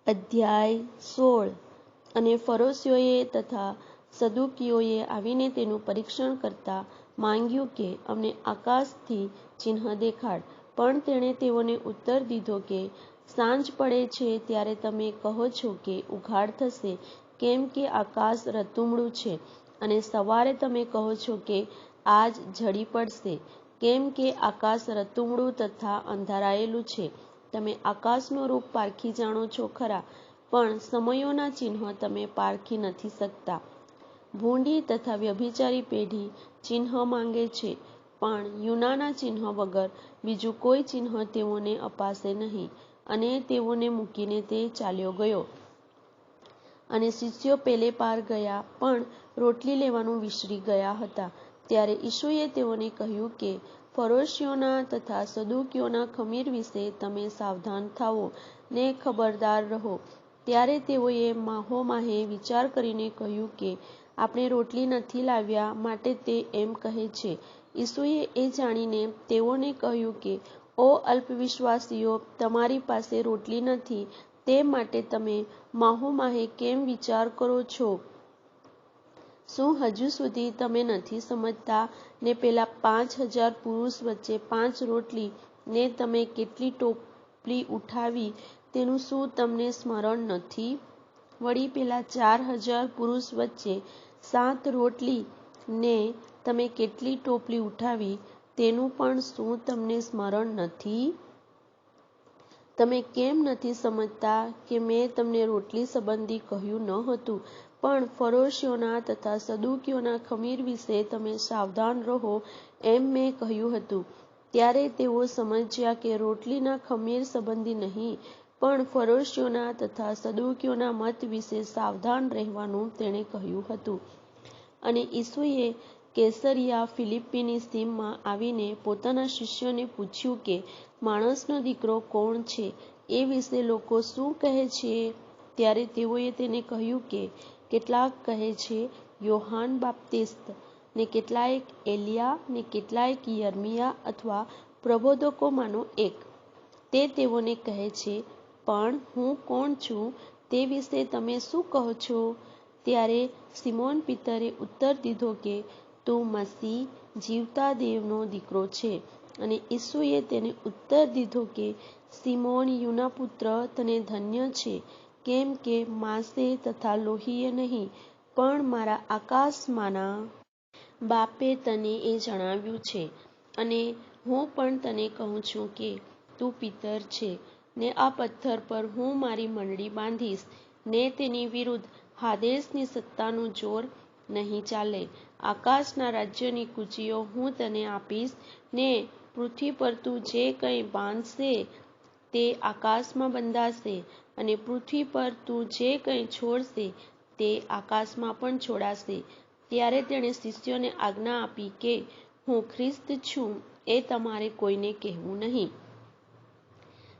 અધ્યાય 16 અને ફરોશીઓએ તથા સદુકીઓએ આવીને તેનું પરીક્ષણ કરતા માંગ્યું કે અમને આકાશથી ચિહ્ન દેખાડ. પણ તેણે તેઓને ઉત્તર દીધો કે સાંજ પડે છે ત્યારે તમે કહો છો કે ઉઘાડ થશે, કેમ કે આકાશ રતુમડું છે, અને સવારે તમે કહો છો કે આજ ઝડી પડશે, કેમ કે આકાશ રતુમડું તથા અંધારાયેલું છે. તમે આકાશનું રૂપ પારખી જાણો છો ખરા, પણ સમયોના ચિહ્નો તમે પારખી નથી શકતા. ભૂંડી તથા વ્યભિચારી પેઢી ચિહ્ન માંગે છે, પણ યુનાના ચિહ્ન વગર બીજું કોઈ ચિહ્ન તેઓને અપાશે નહીં. અને તેઓને મૂકીને તે ચાલ્યો ગયો. અને શિષ્યો પેલે પાર ગયા, પણ રોટલી લેવાનું વિસરી ગયા હતા. ત્યારે ઈસુએ તેઓને કહ્યું કે ફરોશીઓના તથા સદુકીઓના ખમીર વિશે તમે સાવધાન થાઓ ને ખબરદાર રહો. ત્યારે તેઓએ માહોમાહે વિચાર કરીને કહ્યું કે આપણે રોટલી નથી લાવ્યા, માટે તે એમ કહે છે. ઈસુએ એ જાણીને તેઓને કહ્યું કે ઓ અલ્પવિશ્વાસીઓ, તમારી પાસે રોટલી નથી, તે માટે તમે માહોમાહે કેમ વિચાર કરો છો? શું હજુ સુધી તમે નથી સમજતા? ને પેલા 5,000 પુરુષ વચ્ચે 5 રોટલી ને તમે કેટલી ટોપલી ઉઠાવી તેનું શું તમને સ્મરણ નથી? વળી પેલા 4,000 પુરુષ વચ્ચે 7 રોટલી ને તમે કેટલી ટોપલી ઉઠાવી તેનું પણ શું તમને સ્મરણ નથી? તમે કેમ નથી સમજતા કે મેં તમને રોટલી સંબંધી કહ્યું ન હતું, પણ ફરોશીઓના તથા સદુકીઓના ખમીર વિશે તમે સાવધાન રહો એમ મેં કહ્યું હતું? ત્યારે તેઓ સમજ્યા કે રોટલીના ખમીર સંબંધી નહીં, પણ ફરોશીઓના તથા સદુકીઓના મત વિશે સાવધાન રહેવાનું તેણે કહ્યું હતું. અને ઈસુએ કેસરિયા ફિલિપ્પીની સીમમાં આવીને પોતાના શિષ્યોને પૂછ્યું કે માણસનો દીકરો કોણ છે? એ વિશે લોકો શું કહે છે? ત્યારે તેઓએ તેને કહ્યું કે કેટલાક કહે છે યોહાન બાપ્તિસ્ત, ને કેટલાક એલિયા, ને કેટલાક યર્મિયા અથવા પ્રબોધકોમાંનો એક. તે તેઓને કહે છે, પણ હું કોણ છું તે વિશે તમે શું કહો છો? ત્યારે સિમોન પિતરે ઉત્તર દીધો કે તું મસીહ, જીવતા દેવનો દીકરો છે. અને ઈસુએ તેને ઉત્તર દીધો કે સિમોન યુના પુત્ર, તને ધન્ય છે, કેમ કે માંસે તથા લોહીએ નહીં, પણ મારા આકાશમાંના બાપે તને એ જણાવ્યું છે. અને હું પણ તને કહું છું કે તું પિતર છે, ને આ પથ્થર પર હું મારી મંડળી બાંધીશ, ને તેની વિરુદ્ધ હાદેસની સત્તાનું જોર નહીં ચાલે. આકાશના રાજ્યની કૂંચીઓ હું તને આપીશ, ને પૃથ્વી પર તું જે કંઈ બાંધશે તે આકાશમાં બંધાશે, અને પૃથ્વી પર તું જે કંઈ છોડશે તે આકાશમાં પણ છોડાશે. ત્યારે તેણે શિષ્યોને આજ્ઞા આપી કે હું ખ્રિસ્ત છું એ તમારે કોઈને કહેવું નહીં.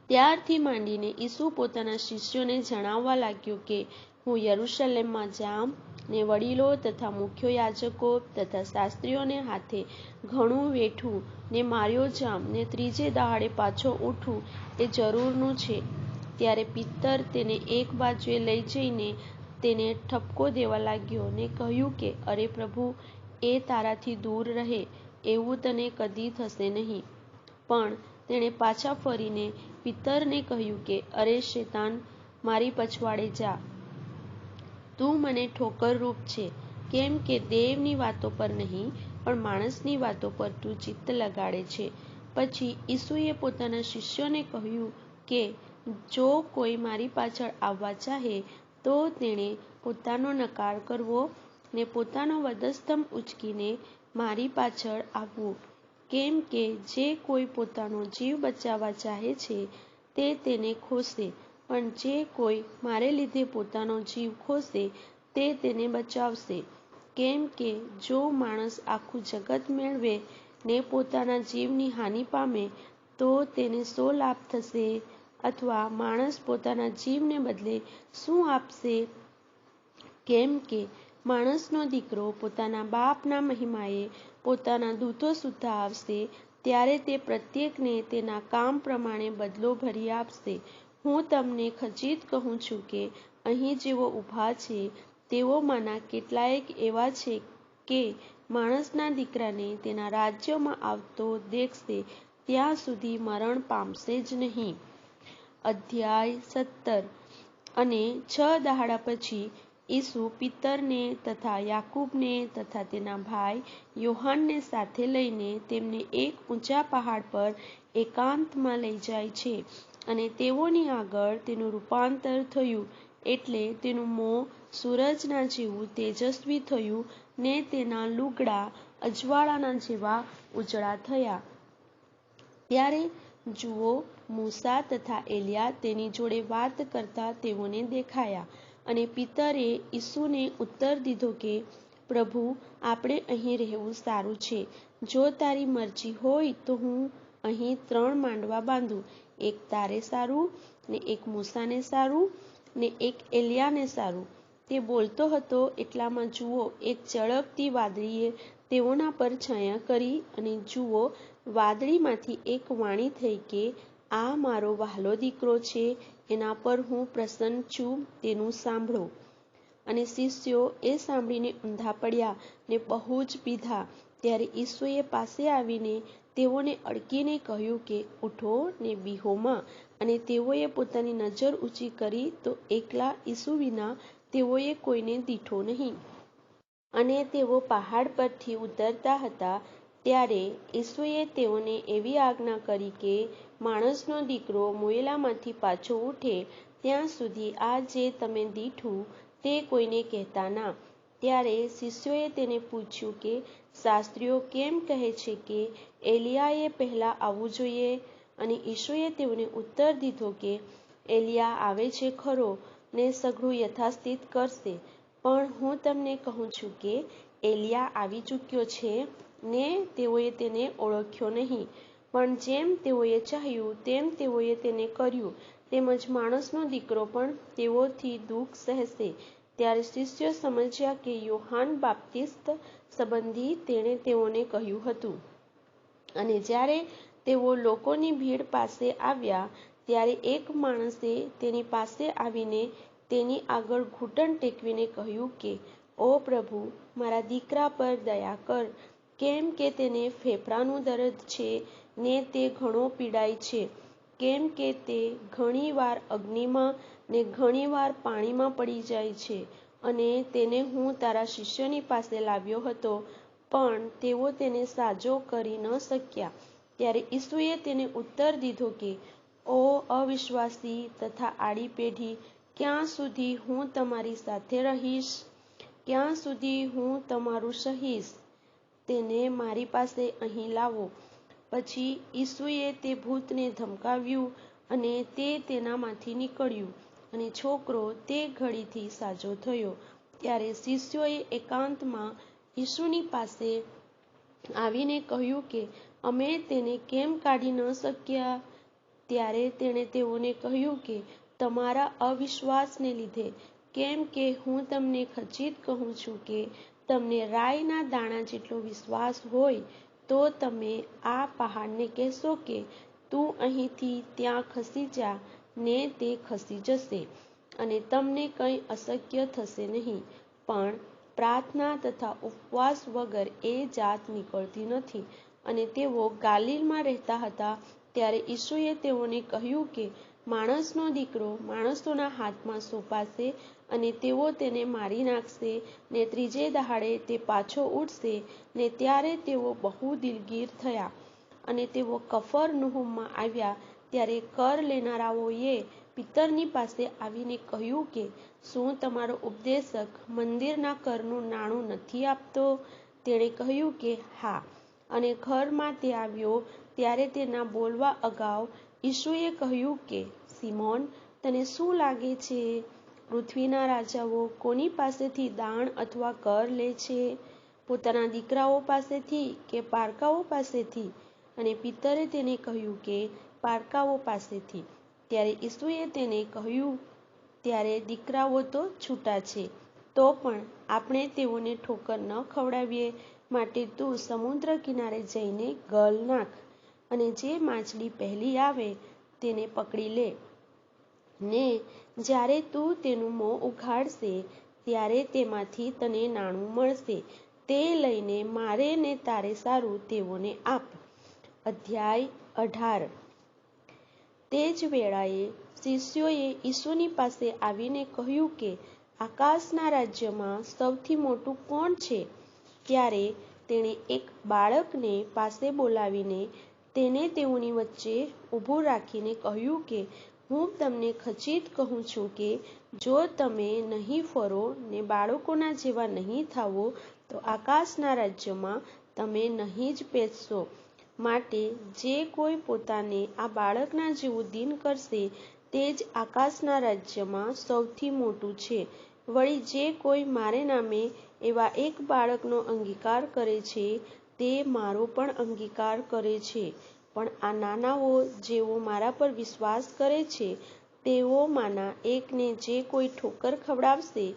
ત્યારથી માંડીને ઈસુ પોતાના શિષ્યોને જણાવવા લાગ્યો કે હું યરૂશલેમમાં જામ, ને વડીલો તથા મુખ્ય યાજકો તથા શાસ્ત્રીઓને હાથે ઘણું વેઠું, ને માર્યો જામ, ને ત્રીજે દહાડે પાછો ઉઠું એ જરૂરનું છે. ત્યારે પિતર તેને એક બાજુએ લઈ જઈને તેને ઠપકો દેવા લાગ્યો, ને કહ્યું કે અરે પ્રભુ, એ તારાથી દૂર રહે, એવું તને કદી થશે નહીં. પણ તેણે પાછા ફરીને પિતરને કહ્યું કે અરે શેતાન, મારી પછવાડે જા. તું મને ઠોકરરૂપ છે, કેમ કે દેવની વાતો પર નહીં, પણ માણસની વાતો પર તું ચિત્ત લગાડે છે. પછી ઈસુએ પોતાના શિષ્યોને કહ્યું કે જો કોઈ મારી પાછળ આવવા ચાહે તો તેણે પોતાનો નકાર કરવો, ને પોતાનો વધસ્તંભ ઊંચકીને મારી પાછળ આવવું. કેમ કે જે કોઈ પોતાનો જીવ બચાવવા ચાહે છે તે તેને ખોશે, પણ જે કોઈ મારે લીધે પોતાનો જીવ ખોશે તે તેને બચાવશે. કેમ કે જો માણસ આખું જગત મેળવે ને પોતાના જીવની હાનિ પામે તો તેને શો લાભ થશે? અથવા માણસ પોતાના જીવને બદલે શું આપશે? કેમ કે માણસનો દીકરો પોતાના બાપના મહિમાએ પોતાના દૂતો સુદ્ધા આવશે, ત્યારે તે પ્રત્યેકને તેના કામ પ્રમાણે બદલો ભરી આપશે. હું તમને ખચિત કહું છું કે અહીં જેઓ ઊભા છે તેઓમાંના કેટલાયક એવા છે કે માણસના દીકરાને તેના રાજ્યમાં આવતો દેખશે ત્યાં સુધી મરણ પામશે જ નહીં. અધ્યાય 17. અને 6 દહાડા પછી ઈસુ પિતરને તથા યાકૂબને તથા તેના ભાઈ યોહાનને સાથે લઈને તેમને એક ઊંચા પહાડ પર એકાંતમાં લઈ જાય છે. અને તેઓની આગળ તેનું રૂપાંતર થયું, એટલે તેનું મોં સૂરજના જેવું તેજસ્વી થયું ને તેના લુગડા અજવાળાના જેવા ઉજળા થયા. ત્યારે જુઓ, મૂસા તથા એલિયા તેની જોડે વાત કરતા તેઓને દેખાયા. અને પિતરે ઈસુને ઉત્તર દીધો કે, પ્રભુ, આપણે અહીં રહેવું સારું છે. જો તારી મરજી હોય તો હું અહીં 3 માંડવા બાંધું, એક તારે સારું, ને એક મૂસાને સારું, ને એક એલિયાને સારું. તે બોલતો હતો એટલામાં જુઓ, એક ચળકતી વાદળીએ તેઓના પર છાયા કરી. અને જુઓ, વાદળીમાંથી એક વાણી થઈ કે, આ મારો વહાલો દીકરો છે, એના પર હું પ્રસન્ન છું, તેનું સાંભળો. અને શિષ્યો એ સાંભળીને ઊંધા પડ્યા ને બહુ જ પીધા. ત્યારે ઈસુએ પાસે આવીને તેઓને અડકીને કહ્યું કે, ઉઠો ને બીહોમાં. અને તેઓએ પોતાની નજર ઊંચી કરી તો એકલા ઈસુ વિના તેઓએ કોઈને દીઠો નહીં. અને તેઓ પહાડ પરથી ઉતરતા હતા ત્યારે ઈસુએ તેઓને એવી આજ્ઞા કરી કે, માણસનો દીકરો મોયેલામાંથી પાછો ઉઠે ત્યાં સુધી આ જે તમે દીઠું તે કોઈને કહેતા ના. ત્યારે શિષ્યોએ તેને પૂછ્યું કે, શાસ્ત્રીઓ કેમ કહે છે કે એલિયાએ પહેલાં આવવું જોઈએ? અને ઈસુએ તેઓને ઉત્તર દીધો કે, એલિયા આવે છે ખરો ને સઘળું યથાસ્થિત કરશે. પણ હું તમને કહું છું કે એલિયા આવી ચૂક્યો છે ને તેઓએ તેને ઓળખ્યો નહીં. પણ જેમ તેઓએ ચાહ્યું તેમ તેઓએ તેને કર્યું. તેમજ માણસનો દીકરો પણ તેઓથી દુઃખ સહેશે. ત્યારે શિષ્યો સમજ્યા કે યોહાન બાપ્તિસ્ત સંબંધી તેણે તેઓને કહ્યું હતું. અને જ્યારે તેઓ લોકોની ભીડ પાસે આવ્યા ત્યારે એક માણસે તેની પાસે આવીને તેની આગળ ઘૂંટણ ટેકવીને કહ્યું કે, ઓ પ્રભુ, મારા દીકરા પર દયા કર, કેમ કે તેને ફેફડાનું દર્દ છે ને તે ઘણો પીડાય છે. કેમ કે તે ઘણી વાર અગ્નિમાં ને ઘણી વાર પાણીમાં પડી જાય છે. અને તેને હું તારા શિષ્યોની પાસે લાવ્યો હતો, પણ તેઓ તેને સાજો કરી ન શક્યા. ત્યારે ઈસુએ તેને ઉત્તર દીધો કે, ઓ અવિશ્વાસી તથા આડી પેઢી, ક્યાં સુધી હું તમારી સાથે રહીશ? ક્યાં સુધી હું તમારું સહીશ? તેને મારી પાસે અહીં લાવો. પછી ઈસુએ તે ભૂતને ધમકાવ્યું અને તે તેનામાંથી નીકળ્યું, અને છોકરો તે ઘડીથી સાજો થયો. ત્યારે શિષ્યોએ એકાંતમાં ઈસુની પાસે આવીને કહ્યું કે, અમે તેને કેમ કાઢી ન શક્યા? ત્યારે તેણે તેઓને કહ્યું કે, તમારા અવિશ્વાસને લીધે. કેમ કે હું તમને ખચિત કહું છું કે તમને રાઈના દાણા જેટલો વિશ્વાસ હોય તો તમે આ પહાડને કહેશો કે, તું અહીંથી ત્યાં ખસી જા, ને તે ખસી જશે, અને તમને કંઈ અશક્ય થશે નહીં. પણ પ્રાર્થના તથા ઉપવાસ વગર એ જાત નીકળતી નથી. અને તેઓ ગાલિલમાં રહેતા હતા ત્યારે ઈસુએ તેઓને કહ્યું કે, માણસનો દીકરો માણસોના હાથમાં સોંપાશે, અને તેઓ તેને મારી નાખશે, ને ત્રીજે દહાડે તે પાછો ઉઠશે. ને ત્યારે તેઓ બહુ દિલગીર થયા. અને તેઓ કફરનહૂમમાં આવ્યા ત્યારે કર લેનારાઓએ પિતરની પાસે આવીને કહ્યું કે, શું તમારો ઉપદેશક મંદિરના કરનું નાણું નથી આપતો? તેણે કહ્યું કે, હા. અને ઘરમાં તે આવ્યો ત્યારે તેના બોલવા અગાઉ ઈસુએ કહ્યું કે, સિમોન, તને શું લાગે છે? પૃથ્વીના રાજાઓ કોની પાસેથી દાણ અથવા કર લે છે? પોતાના દીકરાઓ પાસેથી કે પારકાઓ પાસેથી? અને પિતરે તેને કહ્યું કે, પારકાઓ પાસેથી. ત્યારે ઈસુએ તેને કહ્યું, ત્યારે દીકરાઓ તો છૂટા છે, તો પણ આપણે તેઓને ઠોકર ન ખવડાવીએ માટે તું સમુદ્ર કિનારે જઈને ગલ નાખ, અને જે માછલી પહેલી આવે તેને પકડી લે. ને જ્યારે તું તેનું મોં ઉઘાડશે ત્યારે તેમાંથી તને નાણું મળશે. તે લઈને મારે ને તારે સારું તેઓને આપ. અધ્યાય 18. તે જ વેળાએ શિષ્યોએ ઈસુની પાસે આવીને કહ્યું કે આકાશના રાજ્યમાં સૌથી મોટું કોણ છે? ત્યારે તેણે એક બાળકને પાસે બોલાવીને તેને તેઓની વચ્ચે ઊભું રાખીને કહ્યું કે હું તમને ખચિત કહું છું કે જો તમે નહીં ફરો ને બાળકોના જેવા નહીં થાઓ તો આકાશના રાજ્યમાં તમે નહીં જ પેસશો. માટે જે કોઈ પોતાને આ બાળકના જેવું દીન કરશે તે જ આકાશના રાજ્યમાં સૌથી મોટું છે. વળી જે કોઈ મારે નામે એવા એક બાળકનો અંગીકાર કરે છે તે મારો પણ અંગીકાર કરે છે. પણ આ નાનાઓ જેઓ મારા પર વિશ્વાસ કરે છે તેઓમાંના એકને જે કોઈ ઠોકર ખવડાવશે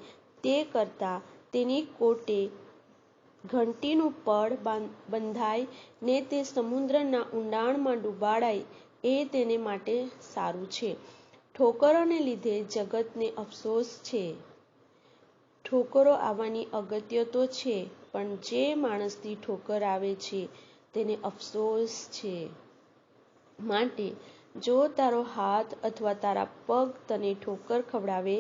તે કરતાં તેની કોટે ઘંટીનું પડ બંધાય ને તે સમુદ્રના ઊંડાણમાં ડૂબાડાય એ તેને માટે સારું છે. ઠોકરોને લીધે જગતને અફસોસ છે. ઠોકરો આવવાની અગત્ય તો છે, પણ જે માણસથી ઠોકર આવે છે તેને અફસોસ છે. માટે જો તારો હાથ અથવા તારા પગ તને ઠોકર ખવડાવે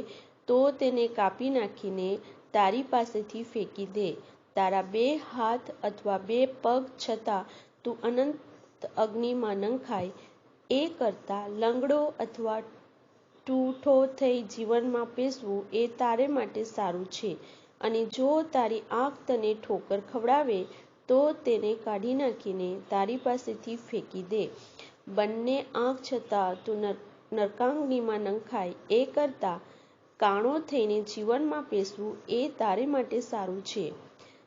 તો તેને કાપી નાખીને તારી પાસેથી ફેંકી દે. તારા 2 હાથ અથવા 2 પગ છતાં તું અનંત અગ્નિમાં નંખાય એ કરતાં લંગડો અથવા ટૂઠો થઈ જીવનમાં પેસવું એ તારે માટે સારું છે. અને જો તારી આંખ તને ઠોકર ખવડાવે તો તેને કાઢી નાખીને તારી પાસેથી ફેંકી દે. બંને આંખ છતાં તું નરકાગ્નિમાં નંખાય એ કરતાં કાણો થઈને જીવનમાં પેસવું એ તારે માટે સારું છે.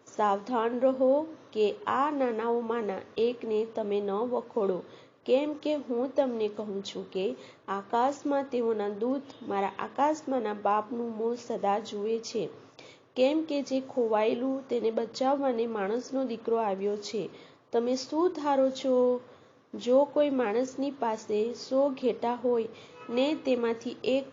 સાવધાન રહો કે આ નાનાઓમાંના એકને તમે ન વખોડો. કેમ કે હું તમને કહું છું કે આકાશમાં તેઓના દૂત મારા આકાશમાંના બાપનું મોં સદા જુએ છે. કેમ કે જે ખોવાયેલું તેને બચાવવાને માણસનો દીકરો આવ્યો છે. તમે શું ધારો છો? જો કોઈ માણસની પાસે 100 ઘેટાં હોય ને તેમાંથી એક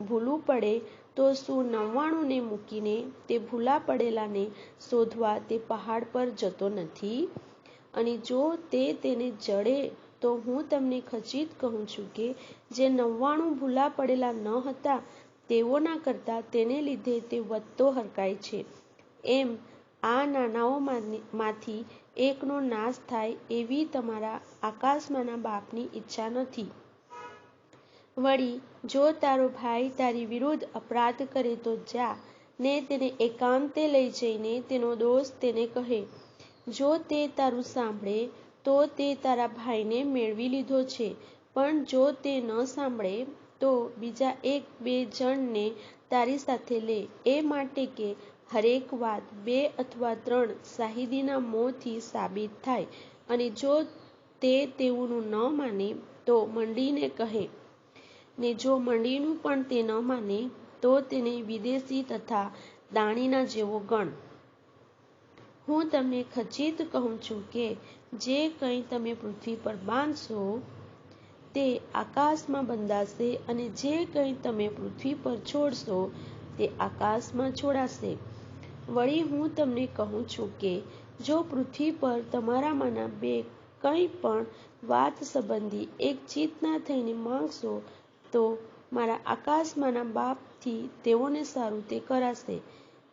ભૂલું પડે તો શું 99 ને મૂકીને તે ભૂલા પડેલાને શોધવા તે પહાડ પર જતો નથી? અને જો તે તેને જડે તો હું તમને ખચિત કહું છું કે જે 99 ભૂલા પડેલા ન હતા તેઓના કરતાં તેને લીધે તે વધતો હરખાય છે. એમ આ નાનાઓમાંથી એકનો નાશ થાય એવી તમારા આકાશમાંના બાપની ઈચ્છા નથી. વળી જો તારો ભાઈ તારી વિરુદ્ધ અપરાધ કરે તો જા ને તેને એકાંતે લઈ જઈને તેનો દોષ તેને કહે. જો તે તારું સાંભળે તો તે તારા ભાઈને મેળવી લીધો છે. પણ જો તે ન સાંભળે તો બીજા 1-2 જણને તારી સાથે લે. એ માટે કે હરેક વાત 2 અથવા 3 શાહિદીના મોંથી સાબિત થાય. અને જો તે તેઓનું ન માને તો મંડીને કહે. ને જો મંડીનું પણ તે ન માને તો તેને વિદેશી તથા દાણીના જેવો ગણ. હું તમને ખચિત કહું છું કે જે કંઈ તમે પૃથ્વી પર બાંધશો તે આકાશમાં બંધાશે અને જે કંઈ તમે પૃથ્વી પર છોડશો તે આકાશમાં છોડાશે. વળી હું તમને કહું છું કે જો પૃથ્વી પર તમારામાંના 2 કંઈ પણ વાત સંબંધી એક ચિત્તના થઈને માંગશો તો મારા આકાશમાંના બાપથી તેઓને સારું તે કરાશે.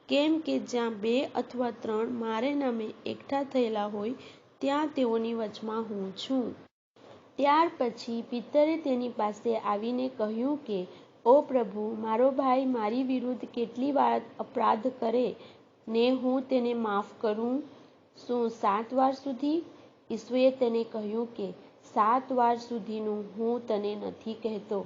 કેમ કે જ્યાં 2 અથવા 3 મારે નામે એકઠા થયેલા હોય ત્યાં તેઓની વચમાં હું છું. ત્યાર પછી પિતરે તેની પાસે આવીને કહ્યું કે ઓ પ્રભુ, મારો ભાઈ મારી વિરુદ્ધ કેટલી વાર અપરાધ કરે ને હું તેને માફ કરું? શું 7 વાર સુધી? ઈસુએ તેને કહ્યું કે 7 વાર સુધીનું હું તને નથી કહેતો,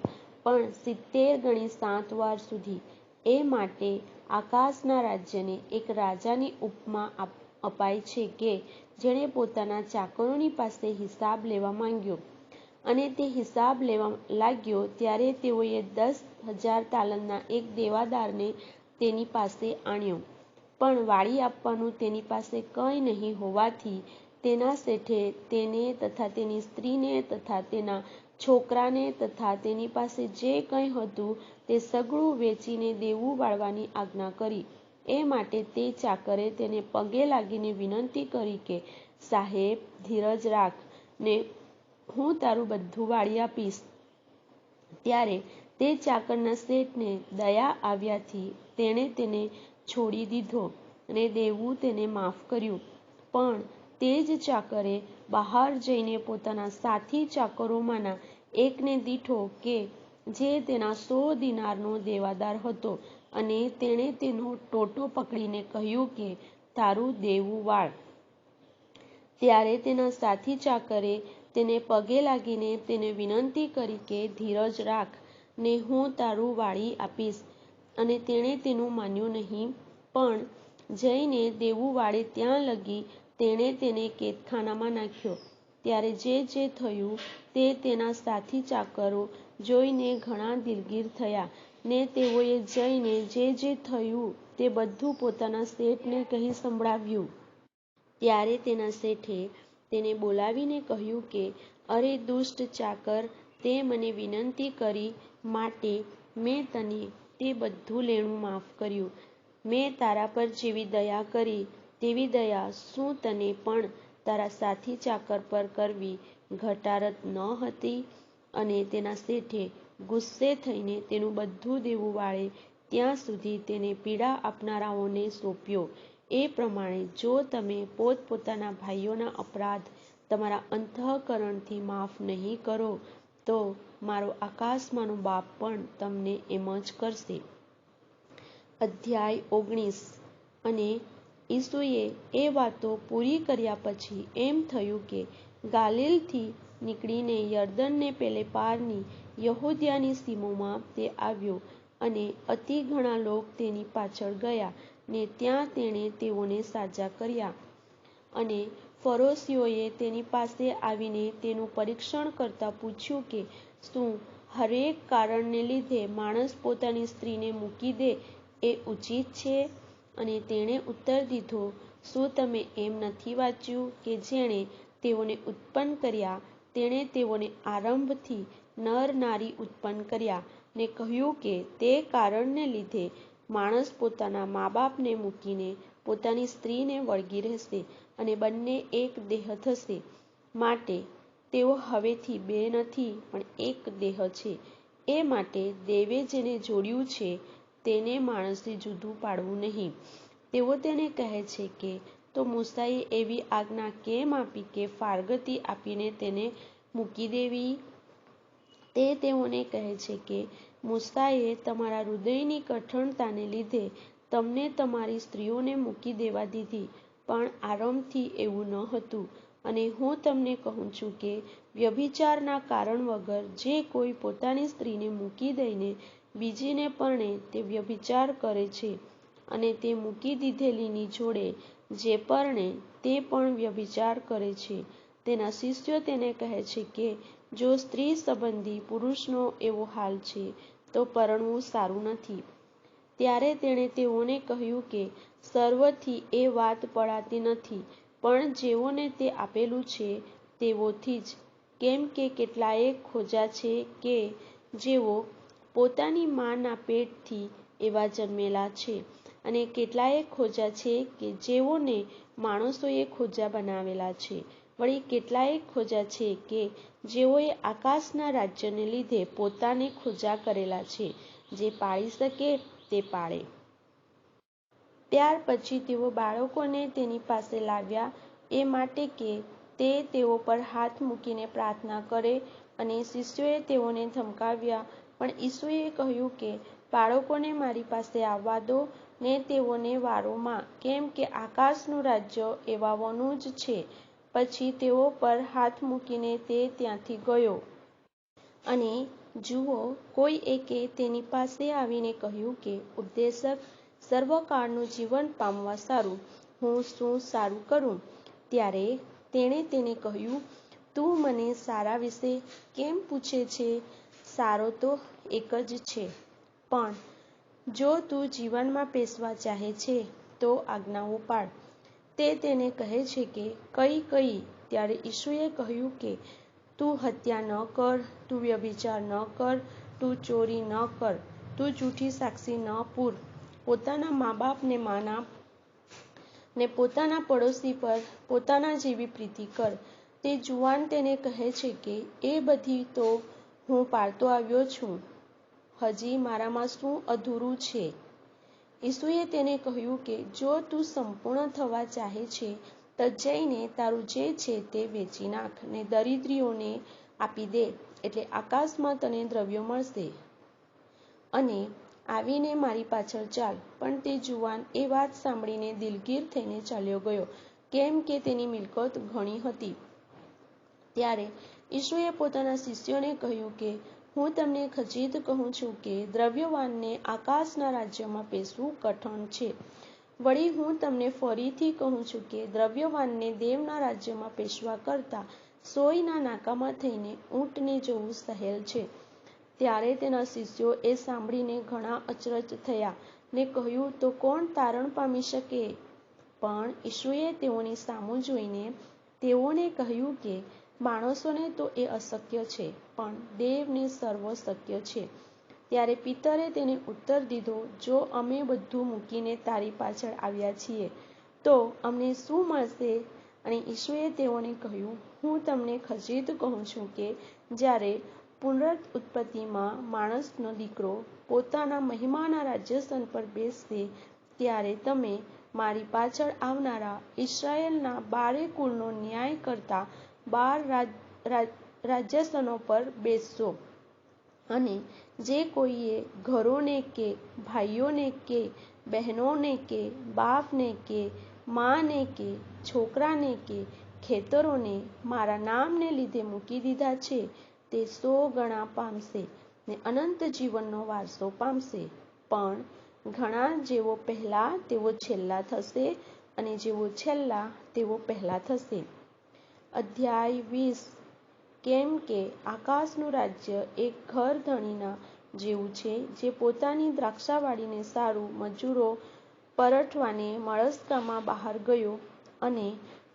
પણ 70 ગણી 7 વાર સુધી. એ માટે આકાશના રાજ્યને એક રાજાની ઉપમા અપાય છે કે જેણે પોતાના ચાકરોની પાસે હિસાબ લેવા માંગ્યો. અને તે હિસાબ લેવા લાગ્યો ત્યારે તેઓએ 10,000 તાલંતના એક દેવાદારને તેની પાસે આણ્યો. પણ વાળી આપવાનું તેની પાસે કંઈ નહીં હોવાથી તેના શેઠે તેને તથા તેની સ્ત્રીને તથા તેના છોકરાને તથા તેની પાસે જે કંઈ હતું તે સગળું વેચીને દેવું વાળવાની આજ્ઞા કરી. એ માટે તે ચાકરે તેને પગે લાગીને વિનંતી કરી કે, સાહેબ, ધીરજ રાખ ને હું તારું બધું વાળી આપીશ. ત્યારે તે ચાકરના શેઠને દયા આવ્યાથી તેણે તેને છોડી દીધો અને દેવું તેને માફ કર્યું. પણ તે જ ચાકરે બહાર જઈને પોતાના સાથી ચાકરોમાંના એકને દીઠો કે જે તેના 100 દિનારનો દેવાદાર હતો, અને તેણે તેનો ટોટો પકડીને કહ્યું કે, તારું દેવું વાળ. ત્યારે તેના સાથી ચાકરે તેને પગે લાગીને તેને વિનંતી કરી કે, ધીરજ રાખ ને હું તારું વાળી આપીશ. અને તેણે તેનું માન્યું નહીં, પણ જઈને દેવું વાળે ત્યાં લગી તેણે તેને કેદખાનામાં નાખ્યો. ત્યારે જે થયું તે તેના સાથી ચાકરો જોઈને ઘણા દિલગીર થયા, ને તેઓએ જઈને જે થયું તે બધું પોતાના શેઠને કહી સંભળાવ્યું. ત્યારે તેના શેઠે તેને બોલાવીને કહ્યું કે, અરે દુષ્ટ ચાકર, તે મને વિનંતી કરી માટે મેં તને તે બધું લેણું માફ કર્યું. મેં તારા પર જેવી દયા કરી તેવી દયા શું તને પણ તારા સાથી ચાકર પર કરવી ઘટાડત ન હતી? અને તેના શેઠે ગુસ્સે થઈને તેનું બધું દેવું વાળે ત્યાં સુધી તેને પીડા આપનારાઓને સોંપ્યો. એ પ્રમાણે જો તમે પોતપોતાના ભાઈઓના અપરાધ તમારા અંતઃકરણથી માફ નહીં કરો, તો મારો આકાશમાંનો બાપ પણ તમને એમ જ કરશે. અધ્યાય 19. અને ઈસુએ એ વાતો પૂરી કર્યા પછી એમ થયું કે ગાલિલથી નીકળીને યરદનને પેલે પારની યહૂદયાની સીમોમાં તે આવ્યો, અને અતિ ઘણા લોક તેની પાછળ ગયા, ને ત્યાં તેણે તેઓને સાજા કર્યા. અને ફરોશીઓએ તેની પાસે આવીને તેનું પરીક્ષણ કરતાં પૂછ્યું કે, શું હરેક કારણને લીધે માણસ પોતાની સ્ત્રીને મૂકી દે એ ઉચિત છે? અને તેણે ઉત્તર દીધો, શું તમે એમ નથી વાંચ્યું કે જેણે તેઓને ઉત્પન્ન કર્યા તેણે તેઓને આરંભથી નર નારી ઉત્પન્ન કર્યા, ને કહ્યું કે તે કારણને લીધે માણસ પોતાના મા બાપને મૂકીને પોતાની સ્ત્રીને વળગી રહેશે, અને બંને એક દેહ થશે. માટે તેઓ હવેથી બે નથી, પણ એક દેહ છે. એ માટે દેવે જેને જોડ્યું છે તેને માણસે જુદું પાડવું નહીં. તેઓ તેને કહે છે કે, તો મૂસાએ એવી આજ્ઞા કેમ આપી કે ફારગતી આપીને તેને મૂકી દેવી? તે તેઓને કહે છે કે, મૂસાએ તમારા હૃદયની કઠણતાને લીધે તમને તમારી સ્ત્રીઓને મૂકી દેવા દીધી, પણ આરંભથી એવું ન હતું. અને હું તમને કહું છું કે વ્યભિચારના કારણ વગર જે કોઈ પોતાની સ્ત્રીને મૂકી દઈને બીજીને પરણે તે વ્યભિચાર કરે છે. અને તે મૂકી દીધેલીની જોડે જે પરણે તે પણ વ્યભિચાર કરે છે. તેના શિષ્યો તેને કહે છે કે, જો સ્ત્રી સંબંધી પુરુષનો એવો હાલ છે તો પરણવું સારું નથી. ત્યારે તેણે તેઓને કહ્યું કે, સર્વથી એ વાત પડાતી નથી, પણ જેઓને તે આપેલું છે તેઓથી જ. કેમ કે કેટલાયે ખોજા છે કે જેઓ પોતાની માના પેટથી એવા જન્મેલા છે, અને કેટલાયે ખોજા છે કે જેઓને માણસોએ ખોજા બનાવેલા છે. વળી કેટલાયે ખોજા છે કે જેઓએ આકાશના રાજ્યને લીધે પોતાને ખોજા કરેલા છે. જે પાળી શકે તે પાળે. ત્યાર પછી તેઓ બાળકોને તેની પાસે લાવ્યા, એ માટે કે તે તેઓ પર હાથ મૂકીને પ્રાર્થના કરે. અને શિષ્યોએ તેઓને ધમકાવ્યા. પણ ઈસુએ કહ્યું કે, બાળકોને મારી પાસે આવવા દો, ને તેઓને વારોમાં, કેમ કે આકાશનું રાજ્ય એવાઓનું જ છે. પછી તેઓ પર હાથ મૂકીને તે ત્યાંથી ગયો. અને જુઓ, કોઈ એકે તેની પાસે આવીને કહ્યું કે, ઉપદેશક, સર્વકાળનું જીવન પામવા સારું હું શું સારું કરું? ત્યારે તેણે તેને કહ્યું, તું મને સારા વિશે કેમ પૂછે છે? સારો તો એક જ છે. પણ જો તું જીવનમાં પેસવા ચાહે છે તો આજ્ઞાઓ પાળ. તે તેને કહે છે કે, કઈ કઈ? ત્યારે ઈસુએ કહ્યું કે, તું હત્યા ન કર, તું વ્યભિચાર ન કર, તું ચોરી ન કર, તું જૂઠી સાક્ષી ન પૂર, પોતાના મા બાપને માન આપ ને પોતાના પડોશી પર પોતાના જેવી પ્રીતિ કર. તે જુવાન તેને કહે છે કે એ બધી તો હું પાળતો આવ્યો છું, હજી મારામાં શું અધૂરું છે? ઈસુએ તેને કહ્યું કે જો તું સંપૂર્ણ થવા ચાહે છે તો જઈને તારું જે છે તે વેચી નાખ ને દરિદ્રીઓને આપી દે, એટલે આકાશમાં તને દ્રવ્યો મળશે, અને આવીને મારી પાછળ ચાલ. પણ તે જુવાન એ વાત સાંભળીને દિલગીર થઈને ચાલ્યો ગયો, કેમ કે તેની મિલકત ઘણી હતી. ત્યારે ઈસુએ પોતાના શિષ્યોને કહ્યું કે હું તમને ખચિત કહું છું કે દ્રવ્યવાનને આકાશના રાજ્યમાં પેશવું કઠણ છે. વળી હું તમને ફરીથી કહું છું કે દ્રવ્યવાનને દેવના રાજ્યમાં પેશવા કરતાં સોયના નાકામાં થઈને ઊંટને જવું સહેલ છે. ત્યારે તેના શિષ્યો એ સાંભળીને ઘણા અચરજ થયા ને કહ્યું, તો કોણ તારણ પામી શકે? પણ ઈસુએ તેઓની સામું જોઈને તેઓને કહ્યું કે માણસોને તો એ અશક્ય છે, પણ દેવને સર્વ શક્ય છે. ત્યારે પિતરે તેને ઉત્તર દીધો, જો અમે બધું મૂકીને તારી પાછળ આવ્યા છીએ તો અમને શું મળશે? અને ઈસુએ તેઓને કહ્યું, હું તમને ખચિત કહું છું કે જ્યારે પુનરુત્પત્તિમાં માણસનો દીકરો પોતાના મહિમાના રાજ્યાસન પર બેસશે, ત્યારે તમે મારી પાછળ આવનારા ઇસ્રાયેલના 12 કુળનો ન્યાય કરતા 12 રાજ્યાસનો પર બેસશો. અને જે કોઈએ ઘરોને કે ભાઈઓને કે બહેનોને કે બાપને કે માને કે છોકરાને કે ખેતરોને મારા નામને લીધે મૂકી દીધા છે, તે 100 ગણા પામશે ને અનંત જીવનનો વારસો પામશે. પણ ઘણા જેવો પહેલા તેવો છેલ્લા થશે, અને જેવો છેલ્લા તેવો પહેલા થશે. અધ્યાય 20. કેમ કે આકાશનું રાજ્ય એક ઘર ધણીના જેવું છે, જે પોતાની દ્રાક્ષાવાડીને સારું મજૂરો પરઠવાને મળસ્કામાં બહાર ગયો, અને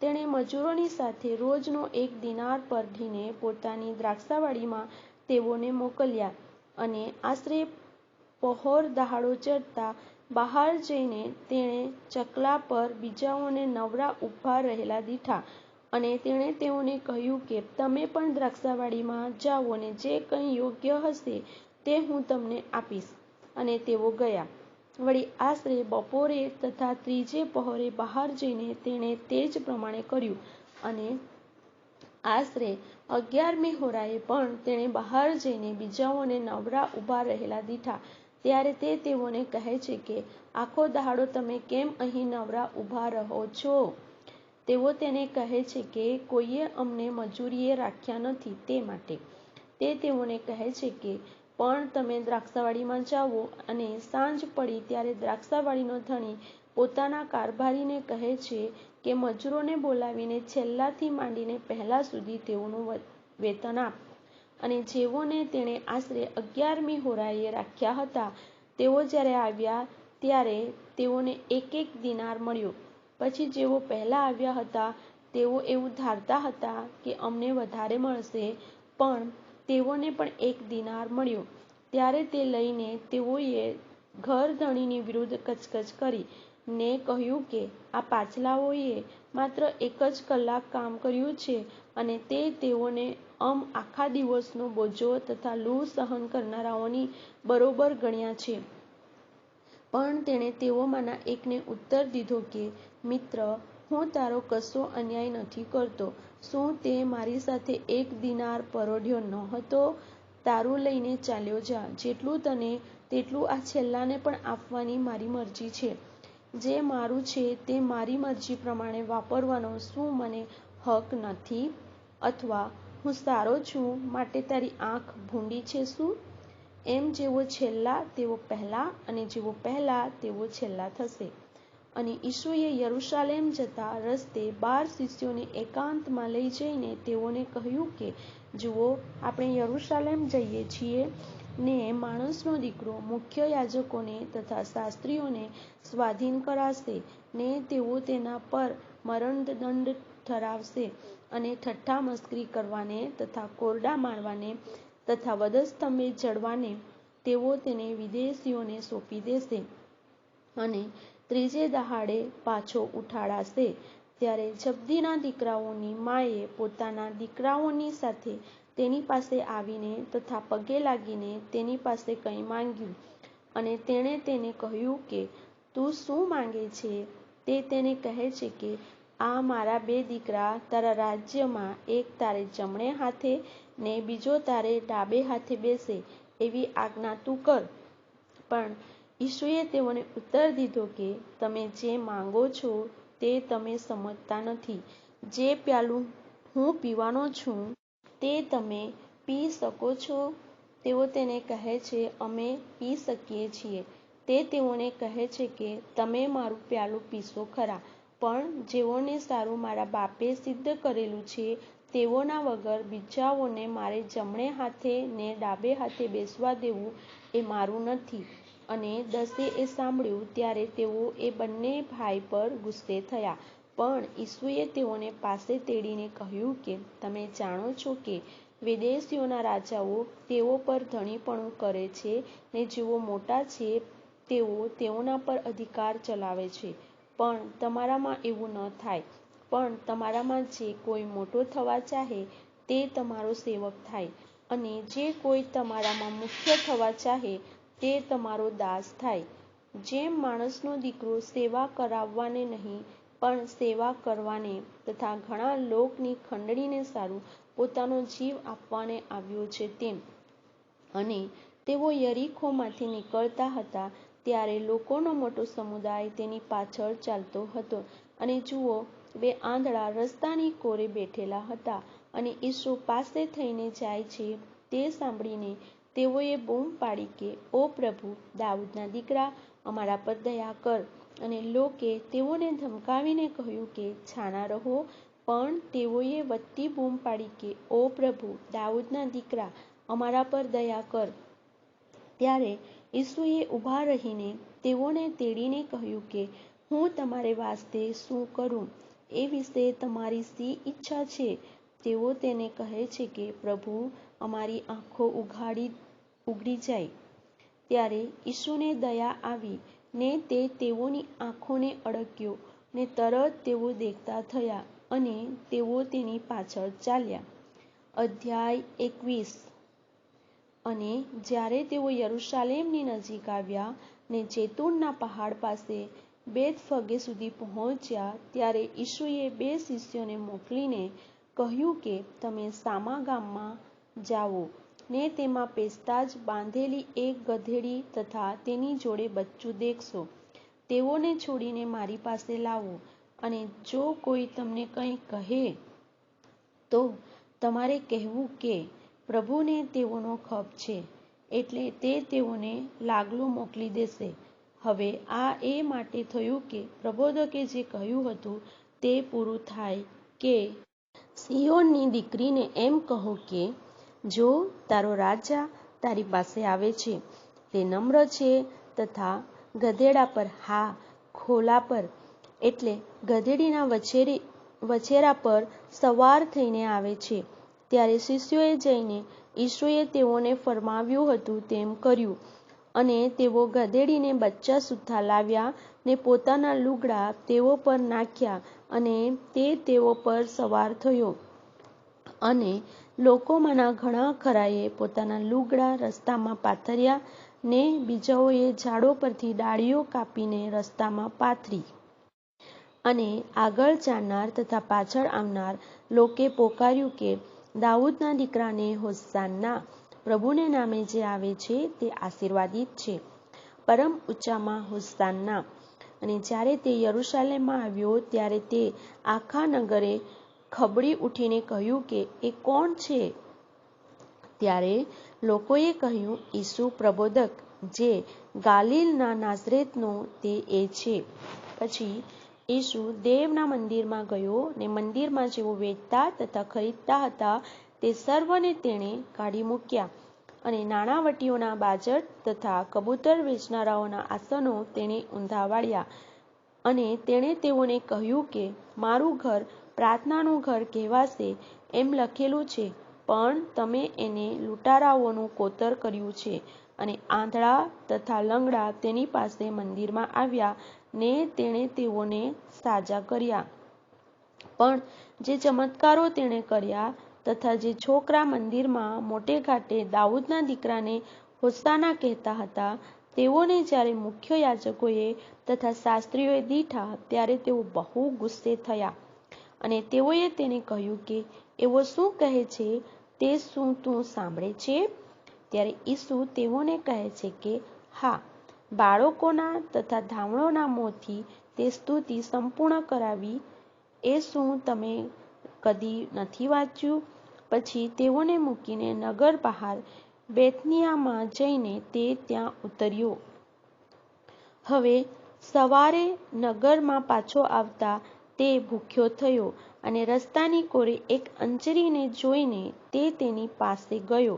તેણે મજૂરોની સાથે રોજનો 1 દિનાર પરઢીને પોતાની દ્રાક્ષાવાડીમાં તેઓને મોકલ્યા. અને આશરે પહોર દહાડો ચડતા બહાર જઈને તેણે ચકલા પર બીજાઓને નવરા ઊભા રહેલા દીઠા, અને તેણે તેઓને કહ્યું કે તમે પણ દ્રાક્ષાવાડીમાં જાઓ, અને જે કંઈ યોગ્ય હશે તે હું તમને આપીશ. અને તેઓ ગયા. વળી આશરે બપોરે તથા ત્રીજે પહોરે બહાર જઈને તેણે તે જ પ્રમાણે કર્યું. અને આશરે 11મી હોરાએ પણ તેણે બહાર જઈને બીજાઓને નવરા ઊભા રહેલા દીઠા. ત્યારે તે તેઓને કહે છે કે આખો દહાડો તમે કેમ અહીં નવરા ઊભા રહો છો? તેઓ તેને કહે છે કે કોઈએ અમને મજૂરીએ રાખ્યા નથી તે માટે. તે તેઓને કહે છે કે પણ તમે દ્રાક્ષાવાડીમાં જાઓ, અને સાંજ પડી ત્યારે દ્રાક્ષાવાડીનો ધણી પોતાના કારભારીને કહે છે કે મજૂરોને બોલાવીને છેલ્લાથી માંડીને પહેલા સુધી તેઓનું વેતન આપ. અને જેઓને તેણે આશરે 11મી હોરાએ રાખ્યા હતા, તેઓ જ્યારે આવ્યા ત્યારે તેઓને 1 દિનાર મળ્યો. પછી જેઓ પહેલા આવ્યા હતા તેઓ એવું ધારતા હતા કે અમને વધારે મળશે, પણ તેઓને પણ 1 દિનાર મળ્યો. ત્યારે તે લઈને તેઓએ ઘર ધણીની વિરુદ્ધ કચકચ કરી ને કહ્યું કે આ પાછલાઓએ માત્ર 1 જ કલાક કામ કર્યું છે, અને તે તેઓને આખા દિવસનો બોજો તથા લૂ સહન કરનારાઓની બરોબર ગણ્યા છે. પણ તેણે તેઓમાંના એકને ઉત્તર દીધો કે મિત્ર, હું તારો કશો અન્યાય નથી કરતો. શું તે મારી સાથે 1 દિનાર પરોઢ્યો ન હતો? તારું લઈને ચાલ્યો જા. જેટલું તને તેટલું આ છેલ્લાને પણ આપવાની મારી મરજી છે. જે મારું છે તે મારી મરજી પ્રમાણે વાપરવાનો શું મને હક નથી? અથવા હું સારો છું માટે તારી આંખ ભૂંડી છે શું? એમ જેવો છેલ્લા તેવો પહેલા, અને જેવો પહેલા તેવો છેલ્લા થશે. અને ઈસુએ યરૂશાલેમ જતા રસ્તે 12 શિષ્યોને એકાંતમાં લઈ જઈને તેઓને કહ્યું કે જુઓ, આપણે યરૂશાલેમ જઈએ છીએ, ને માણસનો દીકરો મુખ્ય યાજકોને તથા શાસ્ત્રીઓને સ્વાધીન કરાશે, ને તેઓ તેના પર મરણદંડ ઠરાવશે અને ઠઠ્ઠા મસ્કરી કરવાને તથા કોરડા મારવાને તથા વધસ્તંભે જડવાને તેઓ તેને વિદેશીઓને સોંપી દેશે અને ત્રીજે દહાડે પાછો ઉઠાડાશે. ત્યારે જબ્દીના દીકરાઓની માએ પોતાના દીકરાઓની સાથે તેની પાસે આવીને તથા પગે લાગીને તેની પાસે કંઈ માંગ્યું. અને તેણે તેને કહ્યું કે, તું શું માંગે છે? તે તેને કહે છે કે, આ મારા 2 દીકરા તારા રાજ્યમાં, એક તારે જમણે હાથે ને બીજો તારે ડાબે હાથે બેસે, એવી આજ્ઞા તું કર. પણ ઈસુએ તેઓને ઉત્તર દીધો કે, તમે જે માંગો છો તે તમે સમજતા નથી. જે પ્યાલું હું પીવાનો છું તે તમે પી શકો છો? તેઓ તેને કહે છે, અમે પી શકીએ છીએ. તે તેઓને કહે છે કે, તમે મારું પ્યાલું પીશો ખરા, પણ જેઓને સારું મારા બાપે સિદ્ધ કરેલું છે તેઓના વગર બીજાઓને મારે જમણે હાથે ને ડાબે હાથે બેસવા દેવું એ મારું નથી. અને 10 એ સાંભળ્યું ત્યારે તેઓ એ બંને ભાઈ પર ગુસ્સે થયા. પણ ઈસુએ તેઓને પાસે તેડીને કહ્યું કે, તમે જાણો છો કે વિદેશીઓના રાજાઓ તેઓ પર ધણીપણું કરે છે ને જેઓ મોટા છે તેઓ તેઓના પર અધિકાર ચલાવે છે. પણ તમારામાં એવું ન થાય. પણ તમારામાં જે કોઈ મોટો થવા ચાહે તે તમારો સેવક થાય, અને જે કોઈ તમારામાં મુખ્ય થવા ચાહે તે તમારો દાસ થાય. જેમ માણસનો દીકરો સેવા કરાવવાને નહીં પણ સેવા કરવાને તથા ઘણા લોકની ખંડણીને સારું પોતાનો જીવ આપવાને આવ્યો છે તેમ. અને તેઓ યરીખોમાંથી નીકળતા હતા ત્યારે લોકોનો મોટો સમુદાય તેની પાછળ ચાલતો હતો. અને જુઓ, 2 આંધળા રસ્તાની કોરે બેઠેલા હતા, અને ઈસુ પાસે થઈને જાય છે તે સાંભળીને તેઓએ બૂમ પાડી કે, ઓ પ્રભુ, દાઉદના દીકરા, અમારા પર દયા કર. અને લોકે તેઓને ધમકાવીને કહ્યું કે, છાના રહો. પણ તેઓએ વધતી બૂમ પાડી કે, ઓ પ્રભુ, દાઉદના દીકરા, અમારા પર દયા કર. ત્યારે ઈસુએ ઊભા રહીને તેઓને તેડીને કહ્યું કે, હું તમારે વાસ્તે શું કરું? એ વિશે તમારી શી ઈચ્છા છે? તેઓ તેને કહે છે કે, પ્રભુ, અમારી આંખો ઉઘડી જાય. ત્યારે ઈસુને દયા આવી ને તે તેઓની આંખોને અડક્યો, ને તરત તેઓ દેખતા થયા, અને તેઓ તેની પાછળ ચાલ્યા. અધ્યાય 21. અને જ્યારે તેઓ યરૂશાલેમની નજીક આવ્યા ને જૈતૂનના પહાડ પાસે બેથફગે સુધી પહોંચ્યા, ત્યારે ઈસુએ 2 શિષ્યોને મોકલીને કહ્યું કે, તમે શામા ગામમાં જાઓ ને તેમાં પેસતા જ બાંધેલી એક ગધેડી તથા તેની જોડે બચ્ચું દેખશો. તેઓને છોડીને મારી પાસે લાવો. અને જો કોઈ તમને કંઈ કહે તો તમારે કહેવું કે, પ્રભુને તેઓનો ખપ છે, એટલે તે તેઓને લાગલો મોકલી દેશે. હવે આ એ માટે થયું કે પ્રબોધકે જે કહ્યું હતું તે પૂરું થાય કે, સિય્યોનની દીકરીને એમ કહો કે, જો, તારો રાજા તારી પાસે આવે છે. તે નમ્ર છે તથા ગધેડા પર, હા, ખોલા પર, એટલે ગધેડીના વછેરા પર સવાર થઈને આવે છે. ત્યારે શિષ્યોએ જઈને ઈસુએ તેઓને ફરમાવ્યું હતું તેમ કર્યું. અને તેઓ ગધેડીને બચ્ચા સુદ્ધા લાવ્યા ને પોતાના લુગડા તેઓ પર નાખ્યા, અને તે તેઓ પર સવાર થયો. અને લોકોમાંના ઘણા ખરાએ પોતાના લુગડા રસ્તામાં પાથર્યા, ને બીજાઓએ ઝાડો પરથી ડાળીઓ કાપીને રસ્તામાં પાથરી. અને આગળ ચાલનાર તથા પાછળ આવનાર લોકે પોકાર્યું કે, દાઉદના દીકરાને હોશાના! પ્રભુને નામે જે આવે છે તે આશીર્વાદિત છે. પરમ ઊંચામાં હોશાના! અને જ્યારે તે યરૂશાલેમમાં આવ્યો ત્યારે તે આખા નગરે ખબડી ઉઠીને કહ્યું કે, એ કોણ છે? ત્યારે લોકોએ કહ્યું, ઈસુ પ્રબોધક, જે ગાલિલના નાઝરેતનો તે એ છે. પછી ઈસુ દેવના મંદિરમાં ગયો, ને મંદિરમાં જેઓ વેચતા તથા ખરીદતા હતા તે સર્વને તેણે કાઢી મૂક્યા, અને નાણાવટીઓના બાજટ તથા કબૂતર વેચનારાઓના આસનો તેણે ઊંધા વાળ્યા. અને તેણે તેઓને કહ્યું કે, મારું ઘર પ્રાર્થનાનું ઘર કહેવાશે એમ લખેલું છે, પણ તમે એને લૂંટારાઓનું કોતર કર્યું છે. અને આંધળા તથા લંગડા તેની પાસે મંદિરમાં આવ્યા ને તેણે તેઓને સાજા કર્યા. પણ જે ચમત્કારો તેણે કર્યા તથા જે છોકરા મંદિરમાં મોટેઘાટે દાઉદના દીકરાને હોસાના કહેતા હતા, તેઓને જ્યારે મુખ્ય યાજકોએ તથા શાસ્ત્રીઓએ દીઠા, ત્યારે તેઓ બહુ ગુસ્સે થયા. અને તેઓએ તેને કહ્યું કે એવો શું કહે છે, તે શું તું સાંભળે છે? ત્યારે ઈસુ તેઓને કહે છે કે, હા, બાળકોના તથા ધાવણોના મોંથી તે સ્તુતિ સંપૂર્ણ કરાવી. એ શું તમે કદી નથી વાંચ્યું? પછી તેઓને મૂકીને નગર બહાર બેથનિયામાં જઈને તે ત્યાં ઉતર્યો. હવે સવારે નગરમાં પાછો આવતા તે ભૂખ્યો થયો, અને રસ્તાની કોરે એક અંજરીને જોઈને તે તેની પાસે ગયો,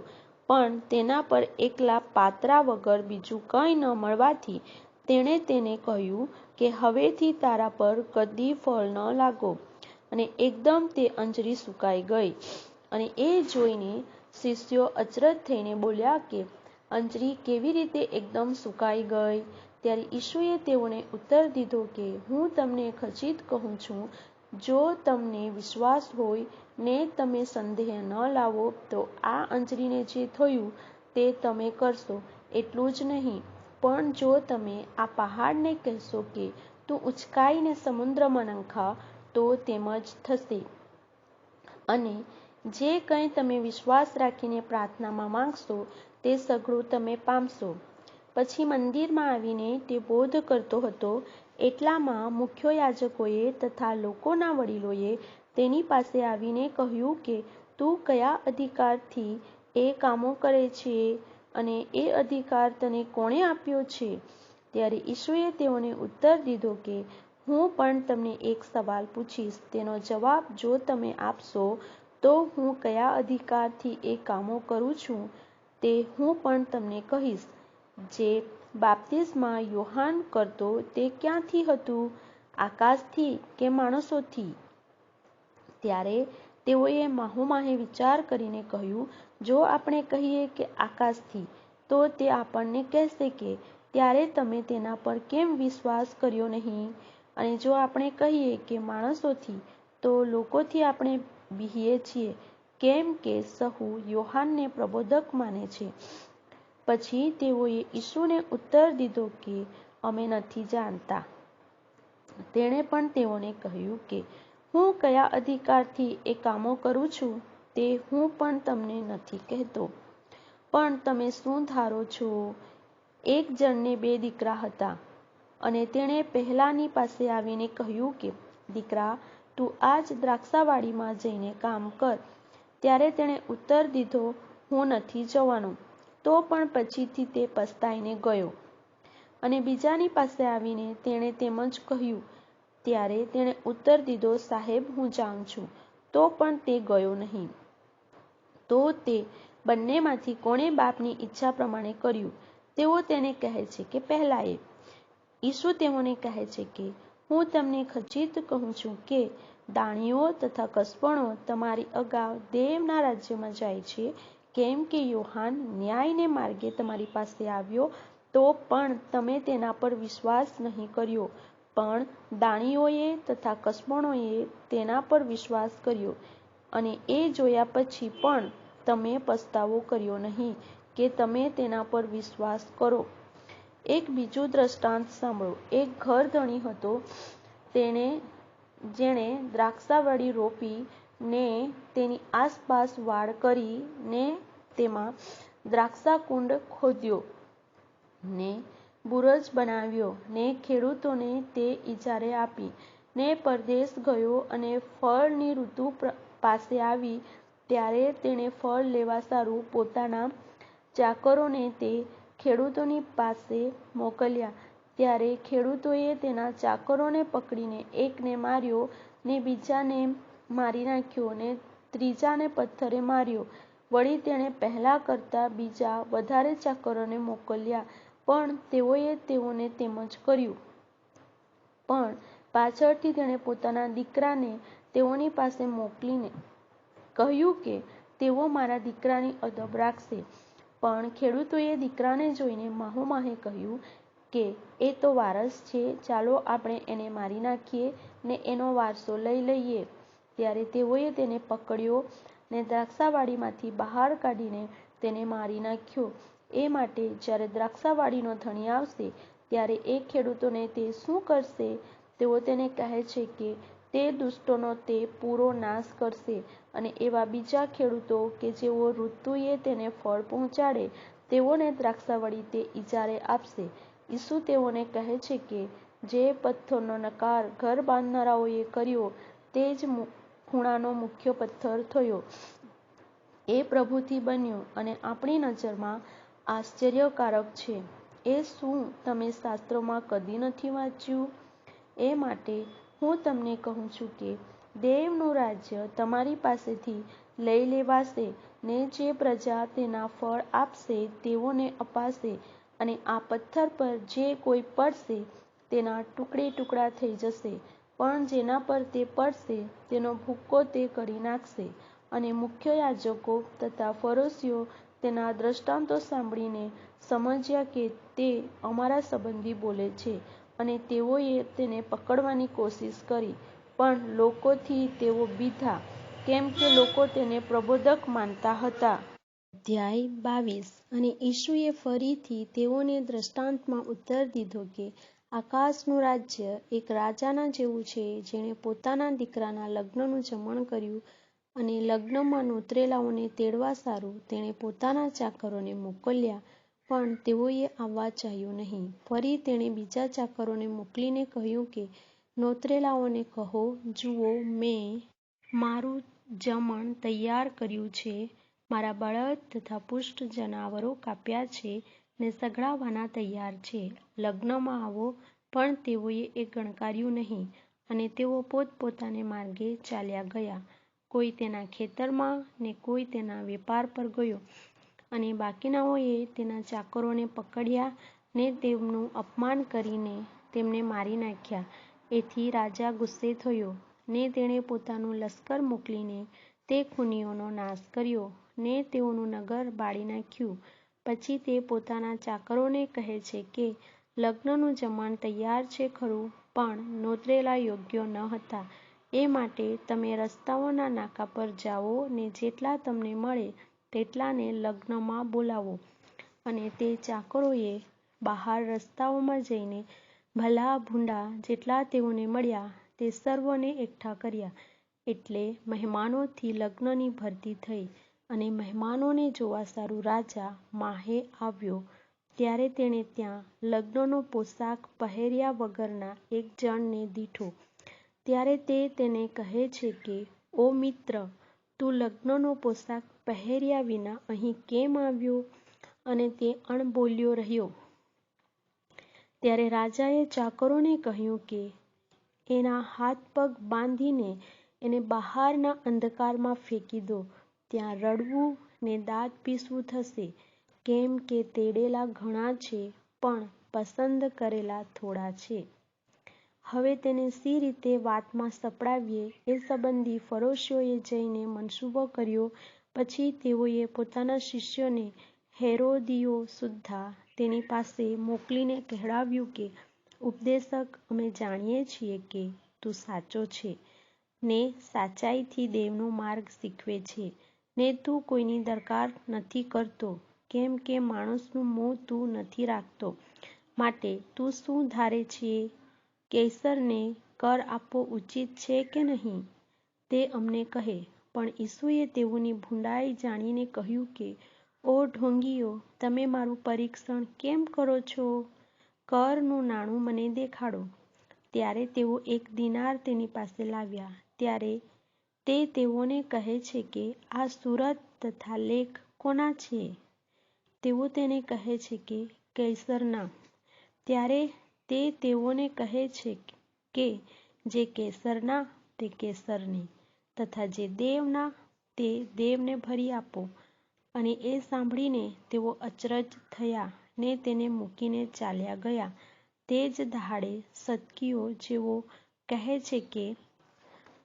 પણ તેના પર એકલા પાત્રા વગર બીજું કંઈ ન મળવાથી તેણે તેને કહ્યું કે હવેથી તારા પર કદી ફળ ન લાગો. અને એકદમ તે અંજરી સુકાઈ ગઈ. અને એ જોઈને શિષ્યો અચરજ થઈને બોલ્યા કે અંજરી કેવી રીતે એકદમ સુકાઈ ગઈ? ત્યારે ઈસુએ તેઓને ઉત્તર દીધો કે હું તમને ખચિત કહું છું, જો તમને વિશ્વાસ હોય ને તમે સંદેહ ન લાવો, તો આ અંજરીને જે થયું તે તમે કરશો. એટલું જ નહીં, પણ જો તમે આ પહાડને કહેશો કે તું ઉંચકાઈને સમુદ્રમાં નંખા, તો તેમ જ થશે. અને જે કંઈ તમે વિશ્વાસ રાખીને પ્રાર્થનામાં માંગશો, તે સઘળું તમે પામશો. પછી મંદિરમાં આવીને તે બોધ કરતો હતો, એટલામાં મુખ્ય યાજકોએ તથા લોકોના વડીલોએ તેની પાસે આવીને કહ્યું કે તું કયા અધિકારથી એ કામો કરે છે, અને એ અધિકાર તને કોણે આપ્યો છે? ત્યારે ઈસુએ તેઓને ઉત્તર દીધો કે હું પણ તમને એક સવાલ પૂછીશ, તેનો જવાબ જો તમે આપશો, તો હું કયા અધિકારથી એ કામો કરું છું તે હું પણ તમને કહીશ. જે બાપ્તિસ્મા યોહાન કરતો તે ક્યાંથી હતું, આકાશથી કે માણસોથી? ત્યારે તેઓએ માહોમાહે વિચાર કરીને કહ્યું, જો આપણે કહીએ કે આકાશથી, તો તે આપણને કહેશે કે ત્યારે તમે તેના પર કેમ વિશ્વાસ કર્યો નહીં? અને જો આપણે કહીએ કે માણસોથી, તો લોકોથી આપણે બીહીએ છીએ, કેમ કે સહુ યોહાનને પ્રબોધક માને છે. પછી તેઓએ ઈસુને ઉત્તર દીધો કે અમે નથી જાણતા. તેણે પણ તેઓને કહ્યું કે હું કયા અધિકારથી એ કામો કરું છું તે હું પણ તમને નથી કહેતો. પણ તમે શું ધારો છો? એક જણને 2 દીકરા હતા, અને તેણે પહેલાની પાસે આવીને કહ્યું કે દીકરા, તું આજ દ્રાક્ષાવાડીમાં જઈને કામ કર. ત્યારે તેણે ઉત્તર દીધો, હું નથી જવાનો. તો પણ પછીથી તે પસ્તાઈને ગયો. અને બીજાની પાસે આવીને તેણે તેમ જ કહ્યું. ત્યારે તેણે ઉત્તર દીધો, સાહેબ, હું જાઉં છું. તો પણ તે ગયો નહીં. તો તે બંનેમાંથી કોણે બાપની ઈચ્છા પ્રમાણે કર્યું? તેઓ તેને કહે છે કે પહેલાએ. ઈસુ તેઓને કહે છે કે હું તમને ખચિત કહું છું કે દાણીઓ તથા કસબણો તમારી અગાઉ દેવના રાજ્યમાં જાય છે. કેમ કે યોહાન ન્યાયને માર્ગે તમારી પાસે આવ્યો, તો પણ તમે તેના પર વિશ્વાસ નહીં કર્યો, પણ દાણીઓએ તથા કસબણોએ તેના પર વિશ્વાસ કર્યો. અને એ જોયા પછી પણ તમે પસ્તાવો કર્યો નહીં કે તમે તેના પર વિશ્વાસ કરો. એક બીજું દ્રષ્ટાંત સાંભળો. એક ઘર ધણી હતો, જેણે દ્રાક્ષાવડી રોપી ને તેની આસપાસ વાડ કરી ને તેમાં દ્રાક્ષાકુંડ ખોદ્યો ને બુરજ બનાવ્યો ને ખેડૂતોને તે ઇજારે આપી ને પરદેશ ગયો. અને ફળની ઋતુ પાસે આવી ત્યારે તેણે ફળ લેવા સારું પોતાના ચાકરોને તે ખેડૂતોની પાસે મોકલ્યા. ત્યારે ખેડૂતોએ તેના ચાકરોને પકડીને એકને માર્યો ને બીજાને મારી નાખ્યો ને ત્રીજાને પથ્થરે માર્યો. વળી તેણે પહેલા કરતાં બીજા વધારે ચાકરોને મોકલ્યા, પણ તેઓએ તેઓને તેમ જ કર્યું. પણ પાછળથી તેણે પોતાના દીકરાને તેઓની પાસે મોકલીને કહ્યું કે તેઓ મારા દીકરાની અદબ રાખશે. પણ ખેડૂતોએ દીકરાને જોઈને માહોમાહે કહ્યું કે એ તો વારસ છે, ચાલો આપણે એને મારી નાખીએ ને એનો વારસો લઈ લઈએ. ત્યારે તેઓએ તેને પકડ્યો ને દ્રાક્ષાવાડીમાંથી બહાર કાઢીને તેને મારી નાખ્યો. એ માટે જ્યારે દ્રાક્ષાવાડીનો ધણી આવશે ત્યારે એ ખેડૂતોને તે શું કરશે? તેઓ તેને કહે છે કે તે દુષ્ટોનો તે પૂરો નાશ કરશે અને એવા બીજા ખેડૂતો કે જેઓ ઋતુએ તેને ફળ પહોંચાડે તેઓને દ્રાક્ષાવળી તે ઇજારે આપશે. ઈસુ તેઓને કહે છે કે જે પથ્થરનો નકાર ઘર બાંધનારાઓએ કર્યો તે જ ખૂણાનો મુખ્ય પથ્થર થયો. એ પ્રભુથી બન્યો અને આપણી નજરમાં આશ્ચર્યકારક છે. એ શું તમે શાસ્ત્રોમાં કદી નથી વાંચ્યું? એ માટે હું તમને કહું છું કે દેવનું રાજ્ય તમારી પાસેથી લઈ લેવાશે ને જે પ્રજા તેના ફળ આપશે તેઓને અપાશે. અને આ પથ્થર પર જે કોઈ પડશે તેના ટુકડે ટુકડા થઈ જશે, પણ જેના પર તે પડશે તેનો ભૂક્કો તે કરી નાખશે. અને મુખ્ય યાજકો તથા ફરીસીઓ તેના દ્રષ્ટાંતો સાંભળીને સમજ્યા કે તે અમારા સંબંધી બોલે છે અને તેઓએ તેને પકડવાની કોશિશ કરી, પણ લોકોથી તેઓ બીધા, કેમ કે લોકો તેને પ્રબોધક માનતા હતા. અધ્યાય 22. અને ઈસુએ ફરીથી તેઓને દ્રષ્ટાંતમાં ઉત્તર દીધો કે આકાશનું રાજ્ય એક રાજાના જેવું છે, જેણે પોતાના દીકરાના લગ્નનું જમણ કર્યું. અને લગ્નમાં નોતરેલાઓને તેડવા સારું તેણે પોતાના ચાકરોને મોકલ્યા, પણ તેઓએ આવવા ચાહ્યું નહીં. ફરી તેણે બીજા ચાકરોને મોકલીને કહ્યું કે નોતરેલાઓને કહો, જુઓ, મેં મારું જમણ તૈયાર કર્યું છે, મારા બળદ તથા પુષ્ટ જનાવરો કાપ્યા છે ને સઘળાવાના તૈયાર છે, લગ્નમાં આવો. પણ તેઓએ એ ગણકાર્યું નહીં અને તેઓ પોતપોતાને માર્ગે ચાલ્યા ગયા, કોઈ તેના ખેતરમાં ને કોઈ તેના વેપાર પર ગયો. અને બાકીનાઓએ તેના ચાકરોને પકડ્યા ને તેમનું અપમાન કરીને તેમને મારી નાખ્યા. એથી રાજા ગુસ્સે થયો ને તેણે પોતાનું લશ્કર મોકલીને તે ખૂનીઓનો નાશ કર્યો ને તેઓનું નગર બાળી નાખ્યું. પછી તે પોતાના ચાકરોને કહે છે કે લગ્નનું જમણ તૈયાર છે ખરું, પણ નોતરેલા યોગ્ય ન હતા. એ માટે તમે રસ્તાઓના નાકા પર જાઓ ને જેટલા તમને મળે તેટલાને લગ્નમાં બોલાવો. અને તે ચાકરોએ બહાર રસ્તાઓમાં જઈને ભલા ભૂંડા જેટલા તેઓને મળ્યા તે સર્વને એકઠા કર્યા. એટલે મહેમાનોથી લગ્નની ભરતી થઈ. અને મહેમાનોને જોવા સારું રાજા માહે આવ્યો. ત્યારે તેણે ત્યાં લગ્નનો પોશાક પહેર્યા વગરના એક જણને દીઠો. ત્યારે તે તેને કહે છે કે, ઓ મિત્ર, તું લગ્નનો પોશાક પહેર્યા વિના અહીં કેમ આવ્યો? અને તે અણબોલ્યો રહ્યો. ત્યારે રાજાએ ચાકરોને કહ્યું કે એના હાથ પગ બાંધીને એને બહારના અંધકારમાં ફેંકી દો. ત્યાં રડવું ને દાંત પીસવું થશે, કેમ કે તેડેલા ઘણા છે, પણ પસંદ કરેલા થોડા છે. હવે તેને સી રીતે વાતમાં સપડાવીએ એ સંબંધી ફરીસીઓએ જઈને મનસૂબો કર્યો. પછી તેઓએ પોતાના શિષ્યોને હેરોદિયો સુદ્ધા તેની પાસે મોકલીને કહેવડાવ્યું કે, ઉપદેશક, અમે જાણીએ છીએ કે તું સાચો છે ને સાચાઈથી દેવનો માર્ગ શીખવે છે ને તું કોઈની દરકાર નથી કરતો, કેમ કે માણસનું મોં તું નથી રાખતો. માટે તું શું ધારે છે? કૈસરને કર આપવો ઉચિત છે કે નહીં? તે અમને કહે. પણ ઈસુએ તેઓની ભૂંડાઈ જાણીને કહ્યું કે, ઓ ઢોંગીઓ, તમે મારું પરીક્ષણ કેમ કરો છો? કરનું નાણું મને દેખાડો. ત્યારે તેઓ 1 દિનાર તેની પાસે લાવ્યા. ત્યારે તે તેઓને કહે છે કે આ સુરત તથા લેખ કોના છે? તેઓ તેને કહે છે કે કૈસરના. ત્યારે તે તેઓને કહે છે કે જે કેસરના તે કેસરને, તથા જે દેવના તે દેવને ભરી આપો. અને એ સાંભળીને તેઓ અચરજ થયા ને તેને મૂકીને ચાલ્યા ગયા. તે જ દહાડે સદુકીઓ, જેઓ કહે છે કે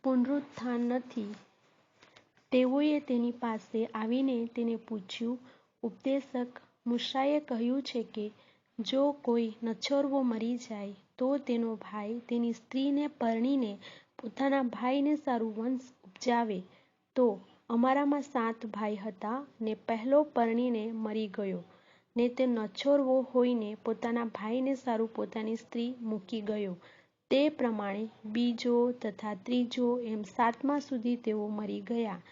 પુનરુત્થાન નથી. તેઓએ તેની પાસે આવીને તેને પૂછ્યું, ઉપદેશક, મૂસાએ કહ્યું છે કે જો કોઈ નછોરવો મરી જાય તો તેનો ભાઈ તેની સ્ત્રીને પરણીને પોતાના ભાઈને સારું વંશ ઉપજાવે. તો અમારામાં 7 ભાઈ હતા ને પહેલો પરણીને મરી ગયો, ને તે નછોરવો હોઈને પોતાના ભાઈને સારું પોતાની સ્ત્રી મૂકી ગયો. તે પ્રમાણે બીજો તથા ત્રીજો એમ 7મા સુધી તેઓ મરી ગયા,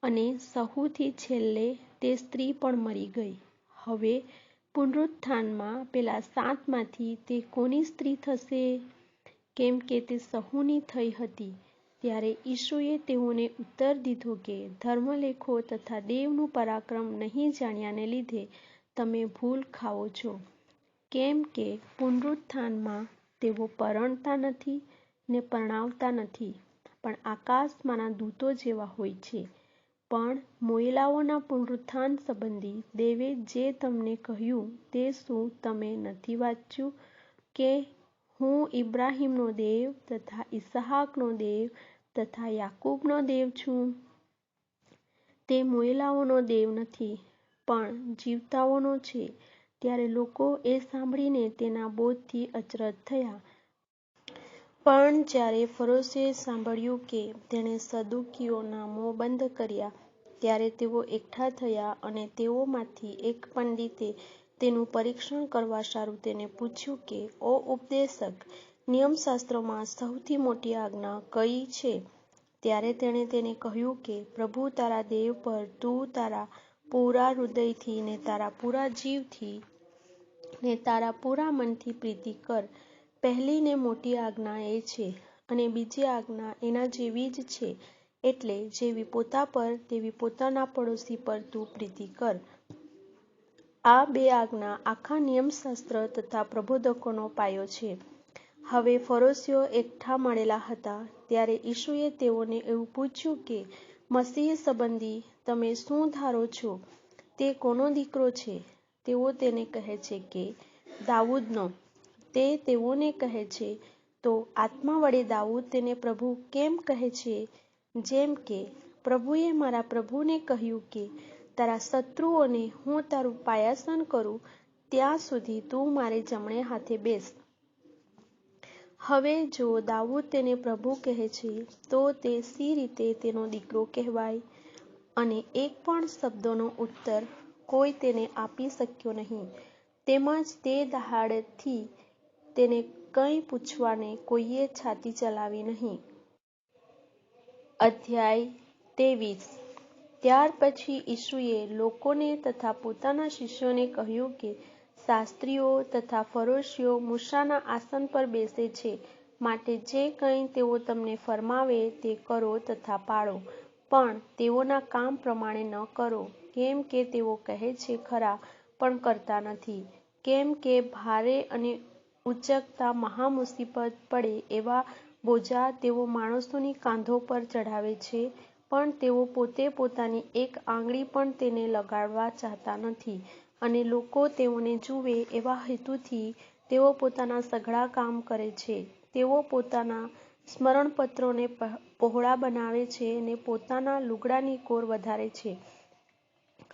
અને સહુથી છેલ્લે તે સ્ત્રી પણ મરી ગઈ. હવે પુનરુત્થાનમાં પેલા 7માંથી તે કોની સ્ત્રી થશે? કેમ કે તે સહુની થઈ હતી. ત્યારે ઈસુએ તેઓને ઉત્તર દીધો કે ધર્મલેખો તથા દેવનું પરાક્રમ નહીં જાણ્યાને લીધે તમે ભૂલ ખાઓ છો. કેમ કે પુનરુત્થાનમાં તેઓ પરણતા નથી ને પરણાવતા નથી, પણ આકાશમાંના દૂતો જેવા હોય છે. પણ મોયેલાઓના પુનરુત્થાન સંબંધી દેવે જે તમને કહ્યું તે શું તમે નથી વાંચ્યું કે હું ઇબ્રાહીમનો દેવ તથા ઈસહાકનો દેવ તથા યાકૂબનો દેવ છું? તે મોયેલાઓનો દેવ નથી, પણ જીવતાઓનો છે. ત્યારે લોકો એ સાંભળીને તેના બોધથી અચરજ થયા. પણ જ્યારે ફરોશોએ સાંભળ્યું કે તેણે સદુકીઓના મોં બંધ કર્યા, ત્યારે તેઓ એકઠા થયા, અને તેઓમાંથી એક પંડિતે તેનું પરીક્ષણ કરવા સારું તેને પૂછ્યું કે, ઓ ઉપદેશક, નિયમશાસ્ત્રમાં સૌથી મોટી આજ્ઞા કઈ છે? ત્યારે તેણે તેને કહ્યું કે પ્રભુ તારા દેવ પર તું તારા પૂરા હૃદયથી ને તારા પૂરા જીવથી ને તારા પૂરા મનથી પ્રીતિ કર. પહેલી ને મોટી આજ્ઞા એ છે, અને બીજી આજ્ઞા એના જેવી જ છે, એટલે જેવી પોતા પર તેવી પોતાના પડોશી પર તું પ્રીતિ કર. આ 2 આજ્ઞા આખા નિયમશાસ્ત્ર તથા પ્રબોધકોનો પાયો છે. હવે ફરોશીઓ એકઠા મળેલા હતા. ત્યારે ઈસુએ તેઓને એવું પૂછ્યું કે મસીહ સંબંધી તમે શું ધારો છો? તે કોનો દીકરો છે? તેઓ તેને કહે છે કે દાઉદનો. તે તેઓને કહે છે, તો આત્મા વડે દાઉદ તેને પ્રભુ કેમ કહે છે? જેમ કે પ્રભુએ મારા પ્રભુને કહ્યું કે તારા શત્રુઓને હું તારું પાયાસન કરું ત્યાં સુધી તું મારે જમણે હાથે બેસ. હવે જો દાઉદ તેને પ્રભુ કહે છે, તો તે સી રીતે તેનો દીકરો કહેવાય? અને એક પણ શબ્દનો ઉત્તર કોઈ તેને આપી શક્યો નહીં. તેમજ તે દહાડેથી તેને કંઈ પૂછવાને કોઈએ છાતી ચલાવી નહીં. અધ્યાય 23. ત્યાર પછી ઈસુએ લોકોને તથા પોતાના શિષ્યોને કહ્યું કે શાસ્ત્રીઓ તથા ફરોશીઓ મૂસાના આસન પર બેસે છે, માટે જે કંઈ તેઓ તમને ફરમાવે તે કરો તથા પાળો, પણ તેઓના કામ પ્રમાણે ન કરો. કેમ કે તેઓ કહે છે ખરા, પણ કરતા નથી. કેમ કે ભારે અને ઊંચકતા મહા મુસીબત પડે એવા બોજા તેઓ માણસોની કાંધો પર ચઢાવે છે, પણ તેઓ પોતે પોતાની એક આંગળી પણ તેને લગાડવા ચાહતા નથી. અને લોકો તેઓને જુએ એવા હેતુથી તેઓ પોતાના સઘળા કામ કરે છે. તેઓ પોતાના સ્મરણપત્રોને પહોળા બનાવે છે ને પોતાના લુગડાની કોર વધારે છે.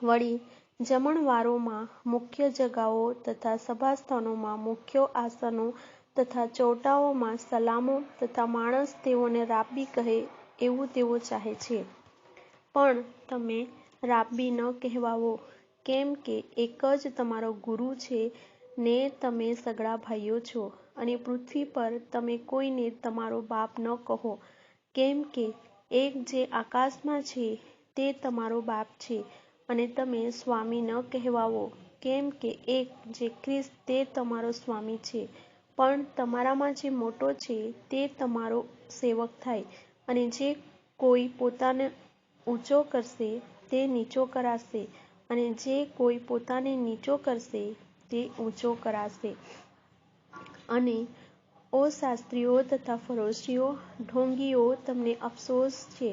વળી જમણવારોમાં મુખ્ય જગાઓ તથા સભાસ્થાનોમાં મુખ્ય આસનો તથા ચોટાઓમાં સલામો તથા માણસ તેઓને રાબ્બી કહે એવું તેઓ ચાહે છે. પણ તમે રાબ્બી ન કહેવાઓ, કેમ કે એક જ તમારો ગુરુ છે, ને તમે સઘળા ભાઈઓ છો. અને પૃથ્વી પર તમે કોઈને તમારો બાપ ન કહો, કેમ કે એક જે આકાશમાં છે તે તમારો બાપ છે. અને તમે સ્વામી ન કહેવાઓ, કેમ કે એક જે ખ્રિસ્ત તે તમારો સ્વામી છે. પણ તમારામાં જે મોટો છે તે તમારો સેવક થાય. અને જે કોઈ પોતાને ઊંચો કરશે તે નીચો કરાશે, અને જે કોઈ પોતાને નીચો કરશે તે ઊંચો કરાશે. અને ઓ શાસ્ત્રીઓ તથા ફરોશીઓ, ઢોંગીઓ, તમને અફસોસ છે,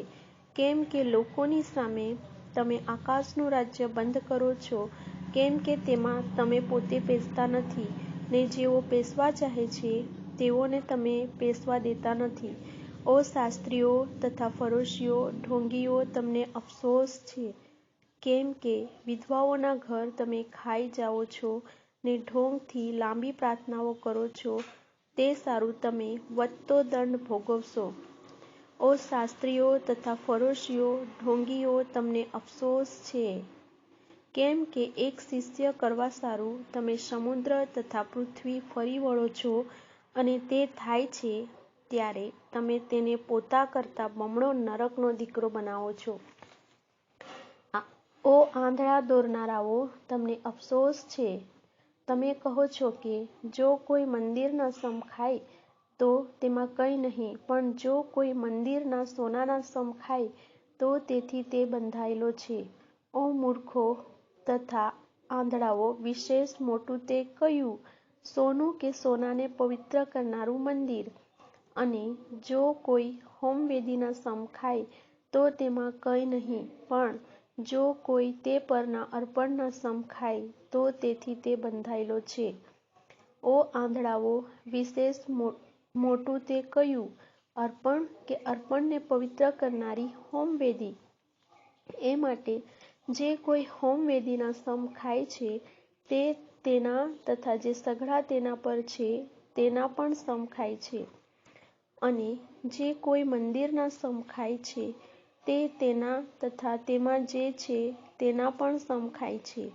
કેમ કે લોકોની સામે તમે આકાશનું રાજ્ય બંધ કરો છો. કેમ કે તેમાં તમે પોતે પેસતા નથી, ને જેઓ પેસવા ચાહે છે તેઓને તમે પેસવા દેતા નથી. ઓ શાસ્ત્રીઓ તથા ફરોશીઓ, ઢોંગીઓ, તમને અફસોસ છે, કેમ કે વિધવાઓના ઘર તમે ખાઈ જાઓ છો ને ઢોંગથી લાંબી પ્રાર્થનાઓ કરો છો, તે સારું તમે વધતો દંડ ભોગવશો. ઓ શાસ્ત્રીઓ તથા ફરોશીઓ, ઢોંગીઓ, તમને અફસોસ છે, કેમ કે એક શિષ્ય કરવા સારું તમે સમુદ્ર તથા પૃથ્વી ફરી વળો છો, અને તે થાય છે ત્યારે તમે તેને પોતા કરતાં બમણો નરકનો દીકરો બનાવો છો. ઓ આંધળા દોરનારાઓ, તમને અફસોસ છે, તમે કહો છો કે જો કોઈ મંદિરના સમ ખાય તો તેમાં કંઈ નહીં, પણ જો કોઈ મંદિરના સોનાના સમ ખાય તો તેથી તે બંધાયેલો છે. ઓ મૂર્ખો તથા આંધળાઓ, વિશેષ મોટું તે કયું, સોનું કે સોનાને પવિત્ર કરનારું મંદિર? અને જો કોઈ હોમવેદીના સમ ખાય તો તેમાં કંઈ નહીં, પણ જો કોઈ તે પરના અર્પણના સમ ખાય તો તેથી તે બંધાયેલો છે. ઓ આંધળાઓ, વિશેષ મોટું તે કયું, અર્પણ કે અર્પણને પવિત્ર કરનારી હોમવેદી? એ માટે જે કોઈ હોમવેદીના સમ ખાય છે તે તેના તથા જે સઘળા તેના પર છે તેના પણ સમ ખાય છે, અને જે કોઈ મંદિરના સમ ખાય છે તે તેના તથા તેમાં જે છે તેના પણ સમ ખાય છે,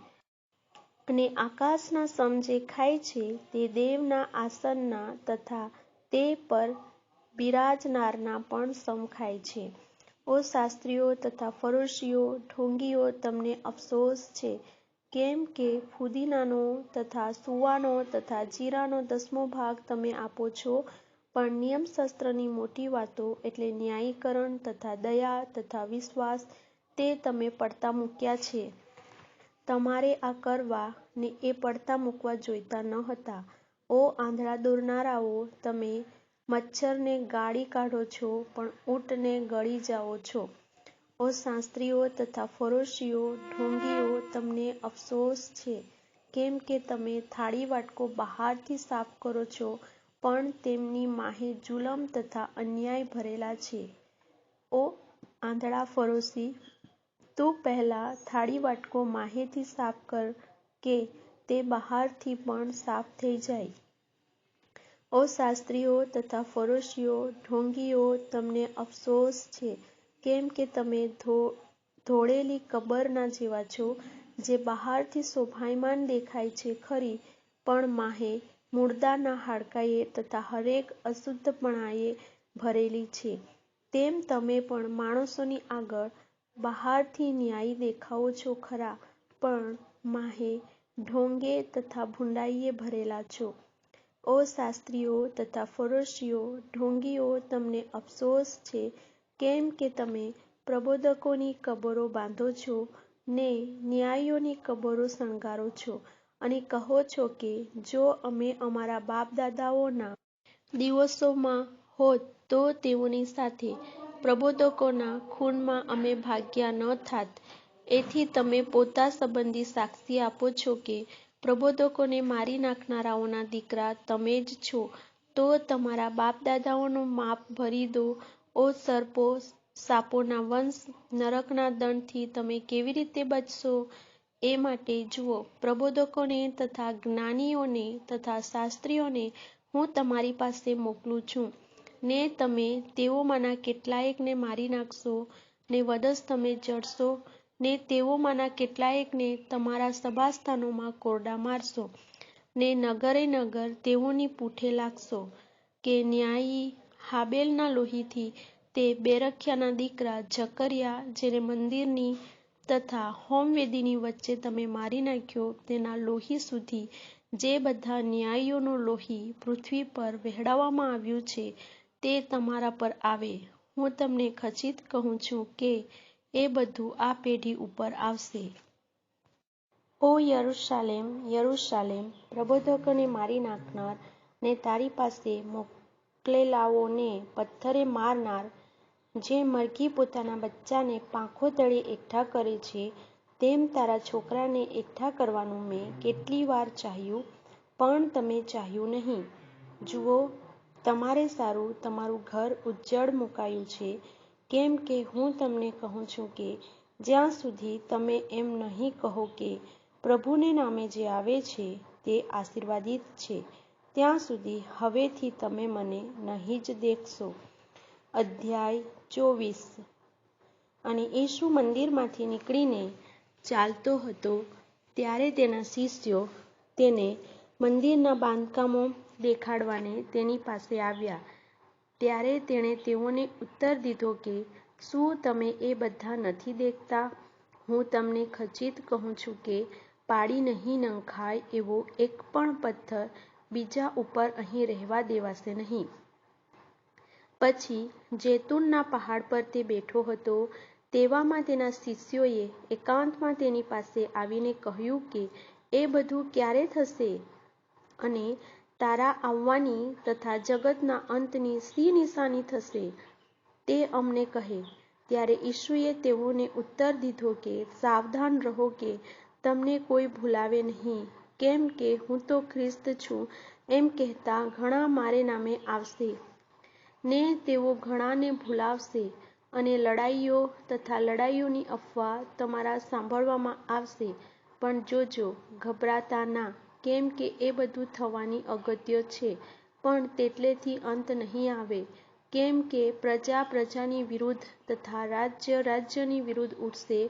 અને આકાશના સમ જે ખાય છે તે દેવના આસનના તથા તે પર બિરાજનારના પણ સમ ખાય છે. ઓ શાસ્ત્રીઓ તથા ફરોશીઓ, ઢોંગીઓ, તમને અફસોસ છે, કેમ કે ફુદીનાનો તથા સુવાનો તથા જીરાનો 10મો ભાગ તમે આપો છો, પણ નિયમશાસ્ત્રની મોટી વાતો એટલે ન્યાયીકરણ તથા દયા તથા વિશ્વાસ તે તમે પડતા મૂક્યા છે. તમારે આ કરવા ને એ પડતા મૂકવા જોઈતા ન હતા. ઓ આંધળા દોરનારાઓ, તમે મચ્છરને ગાળી કાઢો છો પણ ઊંટને ગળી જાઓ છો. ઓ શાસ્ત્રીઓ તથા ફરોશીઓ, ઢોંગીઓ, તમને અફસોસ છે, કેમ કે તમે થાળી વાટકો બહારથી સાફ કરો છો, પણ તેમની માહે જુલમ તથા અન્યાય ભરેલા છે. ઓ આંધળા ફરોશી, તું પહેલા થાળી વાટકો માહેથી સાફ કર કે તે બહારથી પણ સાફ થઈ જાય. ઓ શાસ્ત્રીઓ તથા ફરોશીઓ, ઢોંગીઓ, તમને અફસોસ છે, કેમ કે તમે ધોળેલી કબરના જેવા છો, જે બહારથી શોભાયમાન દેખાય છે ખરી, પણ માહે મૂળદાના હાડકાંએ તથા હરેક અશુદ્ધપણાએ ભરેલી છે. તેમ તમે પણ માણસોની આગળ બહારથી ન્યાયી દેખાઓ છો ખરા, પણ માહે ઢોંગે તથા ભૂંડાઈએ ભરેલા છો. ઓ શાસ્ત્રીઓ તથા ફરોશીઓ, ઢોંગીઓ, તમને અફસોસ છે, કેમ કે તમે પ્રબોધકોની કબરો બાંધો છો ને ન્યાયીઓની કબરો શણગારો છો, અને કહો છો કે જો અમે અમારા બાપદાદાઓના દિવસોમાં હોત તો તેઓની સાથે પ્રબોધકોના ખૂનમાં અમે ભાગ્યા ન થાત. એથી તમે પોતા સંબંધી સાક્ષી આપો છો કે પ્રબોધકોને મારી નાખનારાઓના દીકરા તમે જ છો, તો તમારા બાપદાદાઓનું માપ ભરી દો. ઓ સર્પો, સાપોના વંશ, નરકના દંડથી તમે કેવી રીતે બચશો? એ માટે જુઓ, પ્રબોધકોને તથા જ્ઞાનીઓને તથા શાસ્ત્રીઓને હું તમારી પાસે મોકલું છું, ને તમે તેઓમાંના કેટલાયકને મારી નાખશો, ને વધસ્થ તમે જડશો, ને તેઓમાંના કેટલાયકને તમારા સભાસ્થાનોમાં કોરડા મારશો, ને નગરે નગર તેઓની પૂઠે લાગશો, કે ન્યાયી હાબેલના લોહીથી તે બેરખ્યાના દીકરા જકર્યા, જેને મંદિરની તથા હોમવેદીની વચ્ચે તમે મારી નાખ્યો, તેના લોહી સુધી જે બધા ન્યાયીઓનું લોહી પૃથ્વી પર વહેવડાવવામાં આવ્યું છે તે તમારા પર આવે. હું તમને ખચિત કહું છું કે એ બધું આ પેઢી ઉપર આવશે. ઓ યરૂશાલેમ, યરૂશાલેમ, પ્રબોધકોને મારી નાખનાર ને તારી પાસે મોકલેલાઓને પથ્થરે મારનાર, જે મરઘી પોતાના બચ્ચાને પાંખો તળે એકઠા કરે છે, તેમ તારા છોકરાને એકઠા કરવાનું મેં કેટલી વાર ચાહ્યું, પણ તમે ચાહ્યું નહીં. જુઓ, તમારે સારું તમારું ઘર ઉજ્જડ મુકાયું છે, કેમ કે હું તમને કહું છું કે જ્યાં સુધી તમે એમ નહીં કહો કે પ્રભુને નામે જે આવે છે તે આશીર્વાદિત છે, ત્યાં સુધી હવેથી તમે મને નહીં જ દેખશો. અધ્યાય 24. અને યેશુ મંદિરમાંથી નીકળીને ચાલતો હતો ત્યારે તેના શિષ્યો તેને મંદિરના બાંધકામો દેખાડવાને તેની પાસે આવ્યા. ત્યારે તેણે તેઓને ઉત્તર દીધો કે શું તમે એ બધા નથી દેખતા? હું તમને ખચિત કહું છું કે પાડી નહીં નંખાય એવો એક પણ પથ્થર બીજા ઉપર અહીં રહેવા દેવાશે નહીં. પછી જૈતૂનના પહાડ પર તે બેઠો હતો તેવામાં તેના શિષ્યોએ એકાંતમાં તેની પાસે આવીને કહ્યું કે એ બધું ક્યારે થશે? અને તારા આવવાની તથા જગતના અંતની શી નિશાની થશે? તે અમને કહે. ત્યારે ઈસુએ તેઓને ઉત્તર દીધો કે સાવધાન રહો કે તમને કોઈ ભૂલાવે નહીં, કેમ કે હું તો ખ્રિસ્ત છું એમ કહેતા ઘણા મારે નામે આવશે ને તેઓ ઘણાને ભૂલાવશે. અને લડાઈઓ તથા લડાઈઓની અફવા તમારા સાંભળવામાં આવશે, પણ જોજો, ગભરાતા ના, કેમ કે એ બધું થવાની અગત્ય છે, પણ તેટલેથી અંત નહીં આવે. કેમ કે પ્રજા પ્રજાની વિરુદ્ધ તથા રાજ્ય રાજ્યની વિરુદ્ધ ઉઠશે,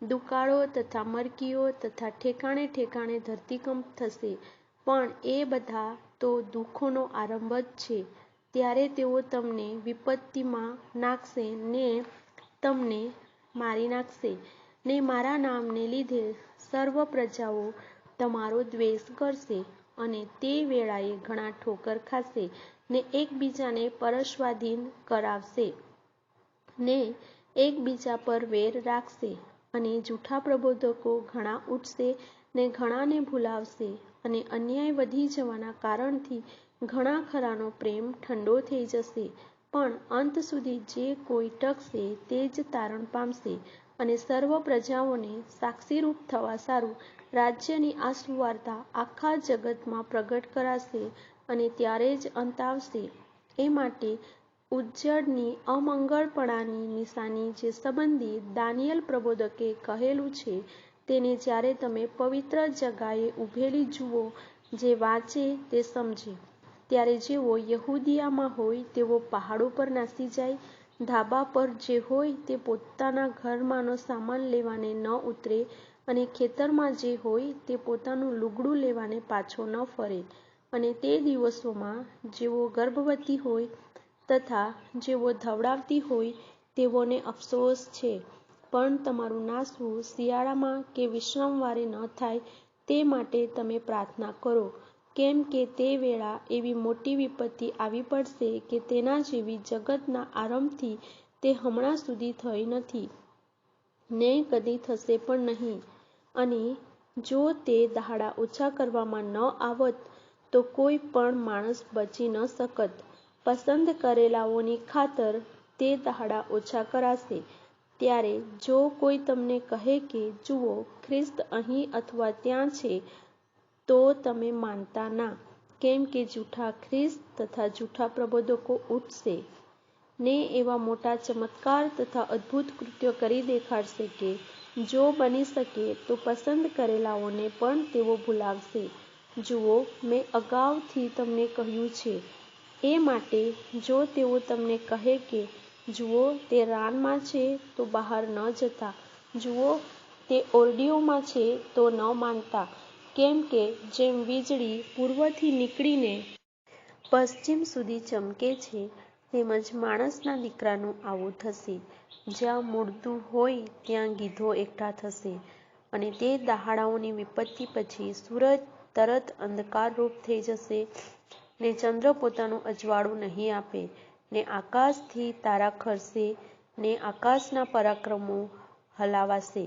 દુકાળો તથા મરકીઓ તથા ઠેકાણે ઠેકાણે ધરતીકંપ થશે, પણ એ બધા તો દુઃખોનો આરંભ જ છે. ત્યારે તેઓ તમને વિપત્તિમાં નાખશે ને તમને મારી નાખશે, ને મારા નામને લીધે સર્વ પ્રજાઓ તમારો દ્વેષ કરશે, અને તે વેળાએ ઘણા ઠોકર ખાશે ને એકબીજાને પરસ્વાધીન કરાવશે ને એકબીજા પર વેર રાખશે. અને જૂઠા પ્રબોધકો ઘણા ઉઠશે ને ઘણાને ભૂલાવશે, અને અન્યાય વધી જવાના કારણથી ઘણા ખરાનો પ્રેમ ઠંડો થઈ જશે. પણ અંત સુધી જે કોઈ ટકશે તે જ તારણ પામશે. અને સર્વ પ્રજાઓને સાક્ષીરૂપ થવા સારું રાજ્યની આ સુવાર્તા આખા જગતમાં પ્રગટ કરાશે, અને ત્યારે જ અંત આવશે. એ માટે ઉજ્જડની અમંગળપણાની નિશાની જે સંબંધી દાનિયેલ પ્રબોધકે કહેલું છે તેને જ્યારે તમે પવિત્ર જગાએ ઊભેલી જુઓ, જે વાંચે તે સમજે. ત્યારે જેઓ યહૂદિયામાં હોય તેઓ પહાડો પર નાસી જાય, ધાબા પર જે હોય તે પોતાના ઘરમાંનો સામાન લેવાને ન ઉતરે, અને ખેતરમાં જે હોય તે પોતાનું લુગડું લેવાને પાછો ન ફરે. અને તે દિવસોમાં જેઓ ગર્ભવતી હોય તથા જેઓ ધવડાવતી હોય તેઓને અફસોસ છે, પણ તમારું નાસવું શિયાળામાં કે વિશ્રામવારે ન થાય તે માટે તમે પ્રાર્થના કરો, કેમ કે તે વેળા એવી મોટી વિપત્તિ આવી પડશે કે તેના જેવી જગતના આરંભથી તે હમણાં સુધી થઈ નથી ને કદી થશે પણ નહીં. અને જો તે દહાડા ઓછા કરવામાં ન આવત તો કોઈ પણ માણસ બચી ન શકત. પસંદ કરેલાઓની ખાતર તે દહાડા ઓછા કરાશે. ત્યારે જો કોઈ તમને કહે કે જુઓ, ખ્રિસ્ત અહીં અથવા ત્યાં છે, તો તમે માનતા ના. કેમ કે જૂઠા ખ્રિસ્ત તથા જૂઠા પ્રબોધકો ઉઠશે ને એવા મોટા ચમત્કાર તથા અદ્ભુત કૃત્યો કરી દેખાડશે કે જો બની શકે તો પસંદ કરેલાઓને પણ તેઓ ભૂલાવશે. જુઓ, મેં અગાઉથી તમને કહ્યું છે. એ માટે જો તેઓ તમને કહે કે જુઓ, તે રાનમાં છે, તો બહાર ન જતા. જુઓ, તે ઓરડીઓમાં છે, તો ન માનતા. કેમ કે જેમ વીજળી પૂર્વથી નીકળીને પશ્ચિમ સુધી ચમકે છે, તેમજ માણસના દીકરાનું આવું થશે. જ્યાં મૂળદું હોય ત્યાં ગીધો એકઠા થશે. અને તે દહાડાઓની વિપત્તિ પછી સૂરજ તરત અંધકારરૂપ થઈ જશે, ને ચંદ્ર પોતાનું અજવાળું નહીં આપે, ને આકાશથી તારા ખરશે, ને આકાશના પરાક્રમો હલાવાશે.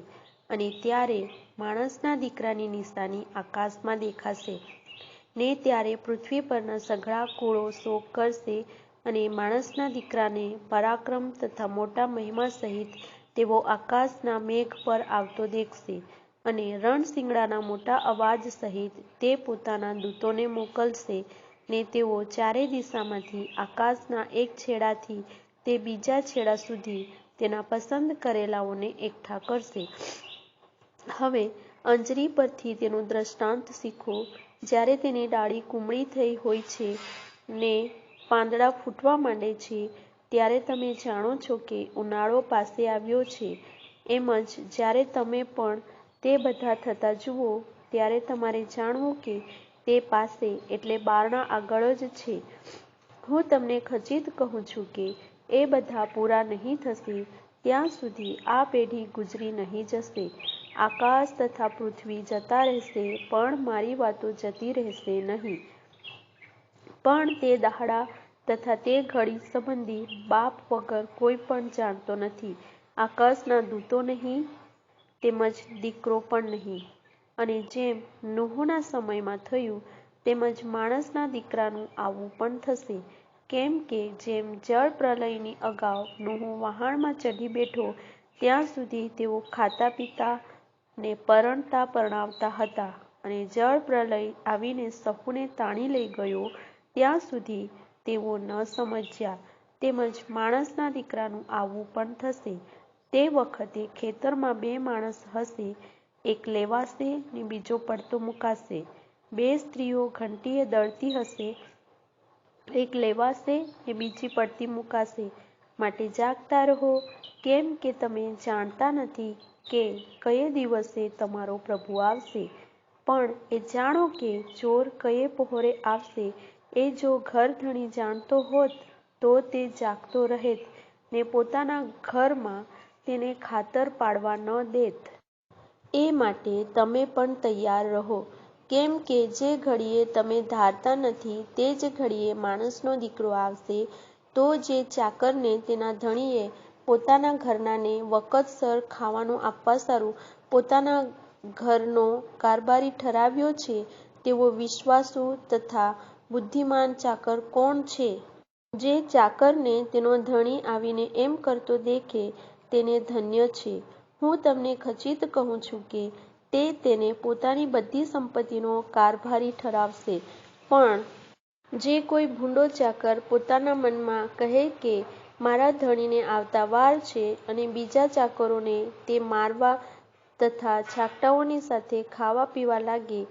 અને ત્યારે માણસના દીકરાની નિશાની આકાશમાં દેખાશે. ને ત્યારે પૃથ્વી પરના સઘળા કુળો શોક કરશે, અને માણસના દીકરાને પરાક્રમ તથા મોટા મહિમા સહિત તેઓ આકાશના મેઘ પર આવતો દેખશે. અને રણશીંગડાના મોટા અવાજ સહિત તે પોતાના દૂતોને મોકલશે, ને તેઓ ચારે દિશામાંથી આકાશના એક છેડાથી તે બીજા છેડા સુધી તેના પસંદ કરેલાઓને એકઠા કરશે. હવે અંજરી પરથી તેનું દ્રષ્ટાંત શીખો. જ્યારે તેની ડાળી કુમળી થઈ હોય છે ને પાંદડા ફૂટવા માંડે છે, ત્યારે તમે જાણો છો કે ઉનાળો પાસે આવ્યો છે. એમ જ જ્યારે તમે પણ તે બધા થતા જુઓ, ત્યારે તમારે જાણવું કે તે પાસે એટલે બારણા આગળ જ છે. હું તમને ખચિત કહું છું કે એ બધા પૂરા નહીં થશે ત્યાં સુધી આ પેઢી ગુજરી નહીં જશે. આકાશ તથા પૃથ્વી જતા રહેશે, પણ મારી વાતો જતી રહેશે નહીં. પણ તે દાહડા તથા તે ઘડી સંબંધી બાપ વગર કોઈ પણ જાણતો નથી, આકાશના દૂતો નહીં, તેમજ દીકરો પણ નહીં. અને જેમ નૂહના સમયમાં થયું, તેમજ માણસના દીકરાનું આવવું પણ થશે. કેમ કે જેમ જળ પ્રલયની અગાઉ નૂહ વહાણમાં ચઢી બેઠો, ત્યાં સુધી તેઓ ખાતા પીતા ને પરણતા પરણાવતા હતા, અને જળ પ્રલય આવીને સહુને તાણી લઈ ગયો, ત્યાં સુધી તેઓ ન સમજ્યા, તેમજ માણસના દીકરાનું આવવું પણ થશે. તે વખતે ખેતરમાં 2 માણસ હશે, એક લેવાશે ને બીજો પડતો મુકાશે. 2 સ્ત્રીઓ ઘંટીએ દળતી હશે, એક લેવાશે ને બીજી પડતી મુકાશે. માટે જાગતા રહો, કેમ કે તમે જાણતા નથી કે કયે દિવસે તમારો પ્રભુ આવશે. પણ એ જાણો કે ચોર કયે પહોરે આવશે. એ જો ઘરધણી જાણતો હોત તો તે જાગતો રહેત ને પોતાના ઘરમાં તેને ખાતર પાડવા ન દેત. એ માટે તમે પણ તૈયાર રહો, કેમ કે જે ઘડીએ તમે ધારતા નથી તે જ ઘડીએ માણસનો દીકરો આવશે. તો જે ચાકરને તેના ધણીએ પોતાના ઘરનાને વખતસર ખાવાનું આપવા સારું પોતાના ઘરનો કારભારી ઠરાવ્યો છે, તેવો વિશ્વાસુ તથા બુદ્ધિમાન ચાકર કોણ છે? જે ચાકરને તેનો ધણી આવીને એમ કરતો દેખે, તેને ધન્ય છે. હું તમને ખચિત કહું છું કે તે તેને પોતાની બધી સંપત્તિનો કારભારી ઠરાવશે. પણ જે કોઈ ભૂંડો ચાકર પોતાના મનમાં કહે કે મારા ધણીને આવતા વાર છે, અને બીજા ચાકરોને તે મારવા તથા છાકટાઓની સાથે ખાવા પીવા લાગે,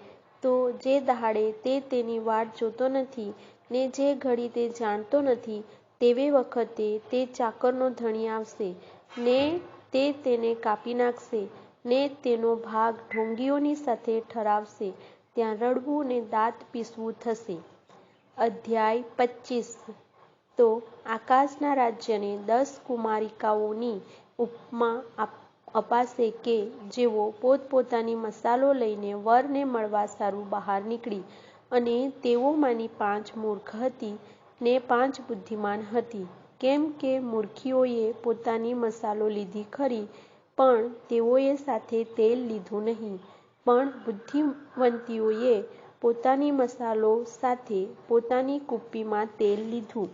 તો જે દહાડે તે તેની વાટ જોતો નથી ને જે ઘડી તે જાણતો નથી, તેવે વખતે તે ચાકરનો ધણી આવશે ને તે તેને કાપી નાખશે ને તેનો ભાગ ઢોંગીઓની સાથે ઠરાવશે. ત્યાં રડવું ને દાંત પીસવું થશે. અધ્યાય 25. તો આકાશના રાજ્યને 10 કુમારિકાઓની ઉપમા અપાશે કે જેઓ પોતપોતાની મસાલો લઈને વરને મળવા સારું બહાર નીકળી. અને તેઓમાંની 5 મૂર્ખ હતી ને 5 બુદ્ધિમાન હતી. કેમ કે મૂર્ખીઓએ પોતાની મસાલો લીધી ખરી, પણ તેઓએ સાથે તેલ લીધું નહીં. પણ બુદ્ધિવંતીઓએ પોતાની મસાલો સાથે પોતાની કુપ્પીમાં તેલ લીધું.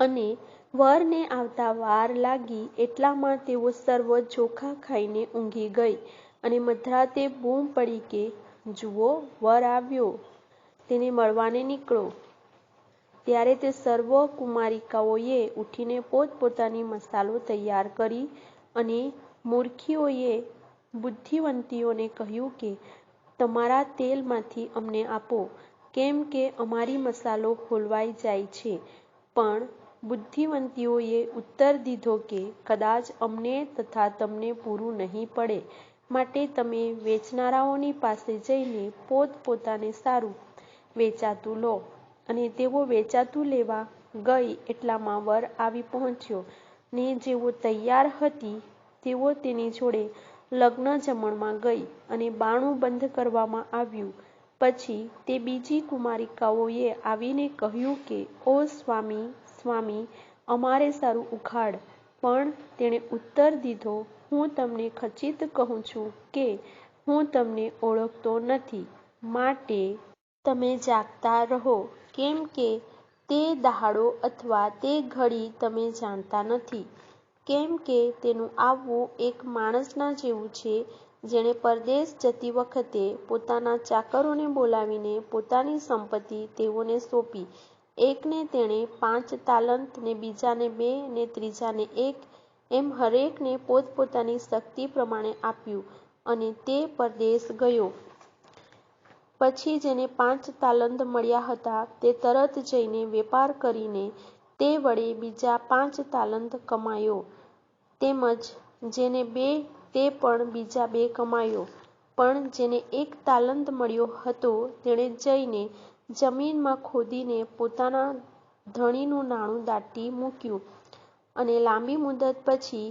અને વરને આવતા વાર લાગી એટલામાં તેઓ સર્વ ચોખા ખાઈને ઊંઘી ગઈ. અને મધરાતે બૂમ પડી કે, જુઓ, વર આવ્યો, તેને મળવાને નીકળો. ત્યારે તે સર્વ કુમારિકાઓએ ઉઠીને પોતપોતાની મસાલો તૈયાર કરી. અને મૂર્ખીઓએ બુદ્ધિવંતીઓને કહ્યું કે તમારા તેલમાંથી અમને આપો, કેમ કે અમારી મસાલો હોલવાઈ જાય છે. પણ બુદ્ધિવંતીઓએ ઉત્તર દીધો કે કદાચ અમને તથા તમને પૂરું નહીં પડે, માટે તમે વેચનારાઓની પાસે જઈને પોતપોતાને સારું વેચાતું લો. અને તેઓ વેચાતું લેવા ગઈ એટલામાં વર આવી પહોંચ્યો, ને જેઓ તૈયાર હતી તેઓ તેની જોડે લગ્ન જમણમાં ગઈ. અને બારણું બંધ કરવામાં આવ્યું. પછી તે બીજી કુમારિકાઓએ આવીને કહ્યું કે ઓ સ્વામી, સ્વામી, અમારે સારું ઉઘાડ. પણ તેણે ઉત્તર દીધો, હું તમને ખચિત કહું છું કે હું તમને ઓળખતો નથી. માટે તમે જાગતા રહો, કેમ કે તે દહાડો અથવા તે ઘડી તમે જાણતા નથી. કેમ કે તેનું આવવું એક માણસના જેવું છે. જેણે પરદેશ જતી વખતે પોતાના ચાકરોને બોલાવીને પોતાની સંપત્તિ તેઓને સોંપી. એકને તેણે 5 તાલંત ને બીજાને 2 ને ત્રીજાને 1, એમ હરેકને પોતપોતાની શક્તિ પ્રમાણે આપ્યું, અને તે પરદેશ ગયો. પછી જેને 5 તાલંત મળ્યા હતા તે તરત જઈને વેપાર કરીને તે વડે બીજા 5 તાલંત કમાયો. તેમજ જેને 2 તે પણ બીજા 2 કમાયો. પણ જેને 1 તાલંત મળ્યો હતો તેણે જઈને જમીનમાં ખોદીને પોતાના ધણીનું નાણું દાટી મૂક્યું. અને લાંબી મુદત પછી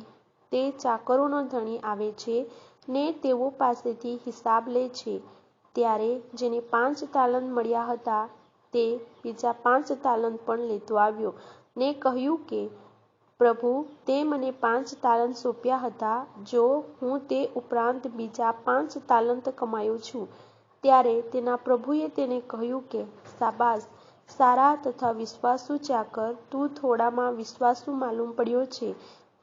તે ચાકરોનો ધણી આવે છે ને તેઓ પાસેથી હિસાબ લે છે. ત્યારે જેને 5 તાલંત મળ્યા હતા તે બીજા 5 તાલંત પણ લેતો આવ્યો ને કહ્યું કે, પ્રભુ, તે મને 5 તાલંત સોંપ્યા હતા, જો હું તે ઉપરાંત બીજા 5 તાલંત કમાયો છું. ત્યારે તેના પ્રભુએ તેને કહ્યું કે, શાબાશ, સારા તથા વિશ્વાસુ ચાકર, તું થોડામાં વિશ્વાસુ માલુમ પડ્યો છે,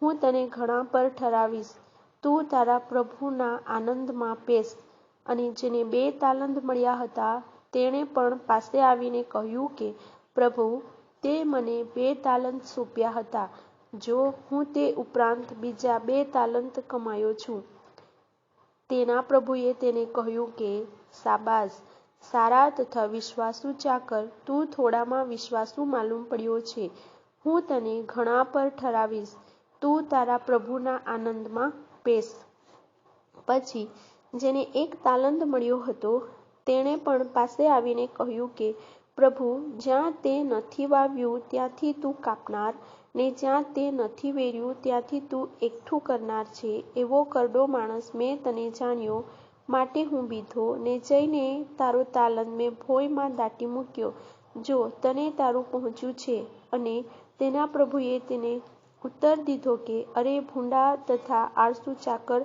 હું તને ઘણા પર ઠરાવીશ, તું તારા પ્રભુના આનંદમાં પેસ. અને જેને 2 તાલંત મળ્યા હતા તેણે પણ પાસે આવીને કહ્યું કે, પ્રભુ, તે મને 2 તાલંત સોંપ્યા હતા, જો હું તે ઉપરાંત બીજા 2 તાલંત કમાયો છું. તેના પ્રભુએ તેને કહ્યું કે, શાબાશ, સારા તથા વિશ્વાસુ ચાકર, તું થોડામાં વિશ્વાસુ માલુમ પડ્યો છે, હું તને ઘણા પર ઠરાવીશ, તું તારા પ્રભુના આનંદમાં પેસ. પછી જેને 1 તાલંત મળ્યો હતો તેણે પણ પાસે આવીને કહ્યું કે, પ્રભુ, જ્યાં તે નથી વાવ્યું ત્યાંથી તું કાપનાર, ને જ્યાં તે નથી વેર્યું ત્યાંથી તું એકઠું કરનાર છે, એવો કરડો માણસ મેં તને જાણ્યો, માટે હું બીધો ને જઈને તારો તાલંત મેં ભોંયમાં દાટી મૂક્યો. જો તને તારું પહોંચ્યું છે. અને તેના પ્રભુએ તેને ઉત્તર દીધો કે, અરે ભૂંડા તથા આળસુ ચાકર,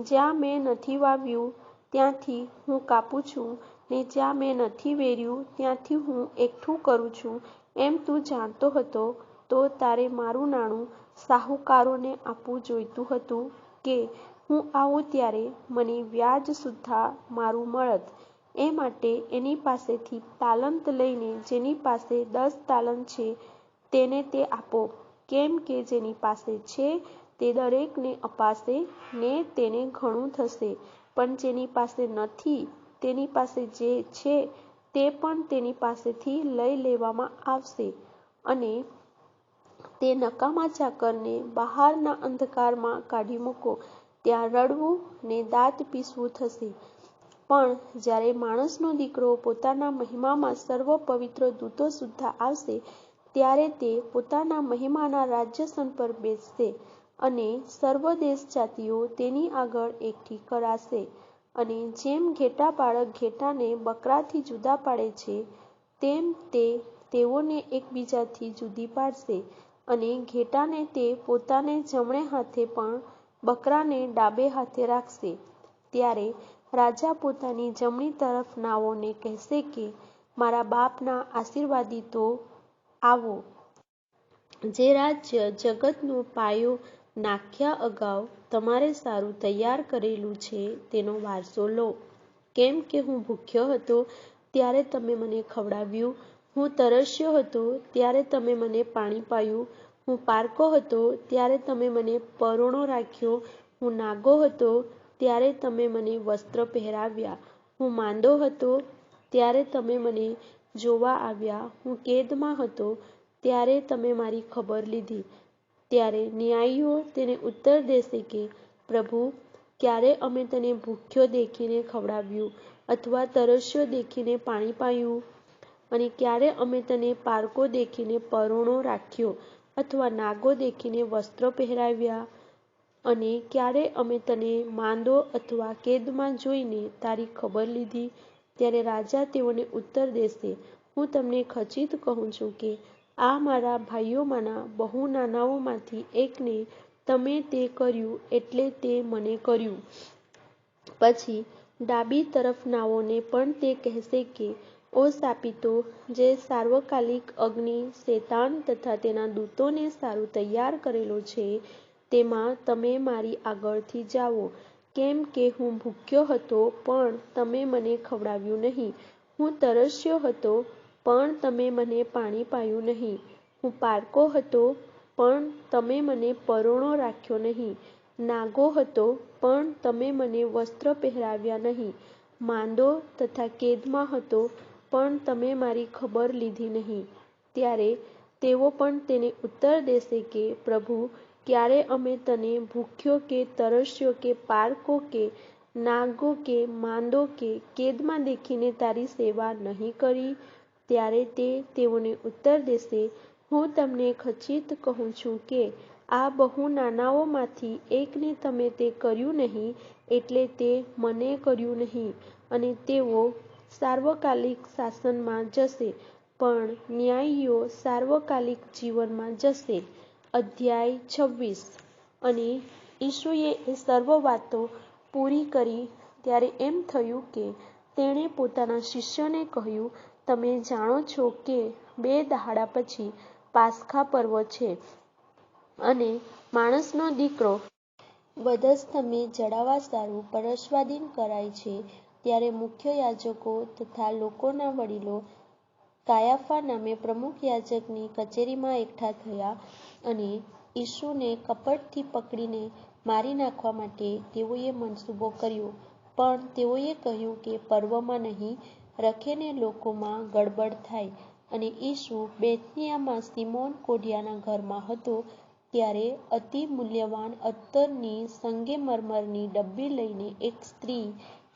જ્યાં મેં નથી વાવ્યું ત્યાંથી હું કાપું છું, ને જ્યાં મેં નથી વેર્યું ત્યાંથી હું એકઠું કરું છું, એમ તું જાણતો હતો તો તારે મારું નાણું શાહુકારોને આપવું જોઈતું હતું, કે હું આવું ત્યારે મને વ્યાજ સુદ્ધા મારું મળત. એ માટે એની પાસેથી તાલંત લઈને જેની પાસે 10 તાલંત છે તેને તે આપો, કેમ કે જેની પાસે છે તે દરેકને અપાશે ને તેને ઘણું થશે, પણ જેની પાસે નથી તેની પાસે જે છે તે પણ તેની પાસેથી લઈ લેવામાં આવશે. અને તે નકામા ચાકરને બહારના અંધકારમાં કાઢી મૂકો, ત્યાં રડવું ને દાંત પીસવું થશે. પણ જ્યારે માણસનો દીકરો પોતાના મહિમામાં સર્વ પવિત્ર દૂતો સુદ્ધા આવશે ત્યારે તે પોતાના મહિમાના રાજ્યાસન પર બેસશે, અને સર્વ દેશ જાતિઓ તેની આગળ એકઠી કરાશે. અને જેમ ઘેટા બાળક ઘેટાને બકરાથી જુદા પાડે છે, તેમ તે તેઓને એકબીજાથી જુદી પાડશે, અને ઘેટાને તે પોતાને જમણે હાથે પણ બકરાને ડાબે હાથે રાખશે. ત્યારે રાજા પોતાની જમણી તરફનાઓને કહેશે કે, મારા બાપના આશીર્વાદિતો, આવો. જે રાજ્ય જગતનો પાયો નાખ્યા અગાઉ તમારે સારું તૈયાર કરેલું છે તેનો વારસો લો. કેમ કે હું ભૂખ્યો હતો ત્યારે તમે મને ખવડાવ્યું, હું તરસ્યો હતો ત્યારે તમે મને પાણી પાયું, હું પારકો હતો ત્યારે તમે મને પરોણો રાખ્યો, હું નાગો હતો ત્યારે તમે મને વસ્ત્ર પહેરાવ્યા, હું માંદો હતો ત્યારે તમે મને જોવા આવ્યા, હું કેદમાં હતો ત્યારે તમે મારી ખબર લીધી. ત્યારે ન્યાયીઓ તેને ઉત્તર દેશે કે, પ્રભુ, ક્યારે અમે તને ભૂખ્યો દેખીને ખવડાવ્યું, અથવા તરસ્યો દેખીને પાણી પાયું? અને ક્યારે અમે તને પારકો દેખીને પરોણો રાખ્યો, અથવા નાગો દેખીને વસ્ત્રો પહેરાવ્યા? અને ક્યારે અમે તને માંદો અથવા કેદમાં જોઈને તારી ખબર લીધી? ત્યારે રાજા તેઓને ઉત્તર દેશે, હું તમને ખચિત કહું છું કે આ મારા ભાઈઓમાંના બહુ નાનાઓમાંથી એકને તમે તે કર્યું એટલે તે મને કર્યું. પછી ડાબી તરફનાઓને પણ તે કહેશે કે, ઓ શાપિતો, જે સાર્વકાલિક અગ્નિ શેતાન તથા તેના દૂતોને સારું તૈયાર કરેલો છે, તેમાં તમે મારી આગળથી જાઓ. કેમ કે હું ભૂખ્યો હતો પણ તમે મને ખવડાવ્યું નહીં, હું તરસ્યો હતો પણ તમે મને પાણી પાયું નહીં, હું પારકો હતો પણ તમે મને પરોણો રાખ્યો નહીં, નાગો હતો પણ તમે મને વસ્ત્ર પહેરાવ્યા નહીં, માંદો તથા કેદમાં હતો પણ તમે મારી ખબર લીધી નહીં. ત્યારે તેઓ પણ તેને ઉત્તર દેશે કે, પ્રભુ, ક્યારે અમે તને ભૂખ્યો કે તરસ્યો કે પારકો કે નાગો કે માંદો કે કેદમાં દેખીને તારી સેવા નહીં કરી? ત્યારે તે તેઓને ઉત્તર દેશે, હું તમને ખચિત કહું છું કે આ બહુ નાનાઓમાંથી એકને તમે તે કર્યું નહીં, એટલે તે મને કર્યું નહીં. અને તેઓ સાર્વકાલિક શાસનમાં જશે, પણ ન્યાયીઓ સાર્વકાલિક જીવનમાં જશે. અધ્યાય 26. અને ઈસુએ એ સર્વ વાતો પૂરી કરી ત્યારે એમ થયું કે તેણે પોતાના શિષ્યોને કહ્યું, તમે જાણો છો કે 2 દહાડા પછી પાસખા પર્વ છે, અને માણસનો દીકરો વધસ્તંભે જડાવવા સારું પરસવાદીન કરાય છે. ત્યારે મુખ્ય યાજકો તથા લોકોના વડીલો કાયાફા નામે પ્રમુખ યાજકની કચેરીમાં એકઠા થયા, અને ઈસુને કપટથી પકડીને મારી નાખવા માટે તેઓએ મનસૂબો કર્યો. પણ તેઓએ કહ્યું કે પર્વમાં નહીં, રખેને લોકોમાં ગડબડ થાય. અને ઈસુ બેથનિયામાં સિમોન કોઢિયાના ઘરમાં હતો. ત્યારે અતિ મૂલ્યવાન અત્તરની સંગેમરમરની ડબ્બી લઈને એક સ્ત્રી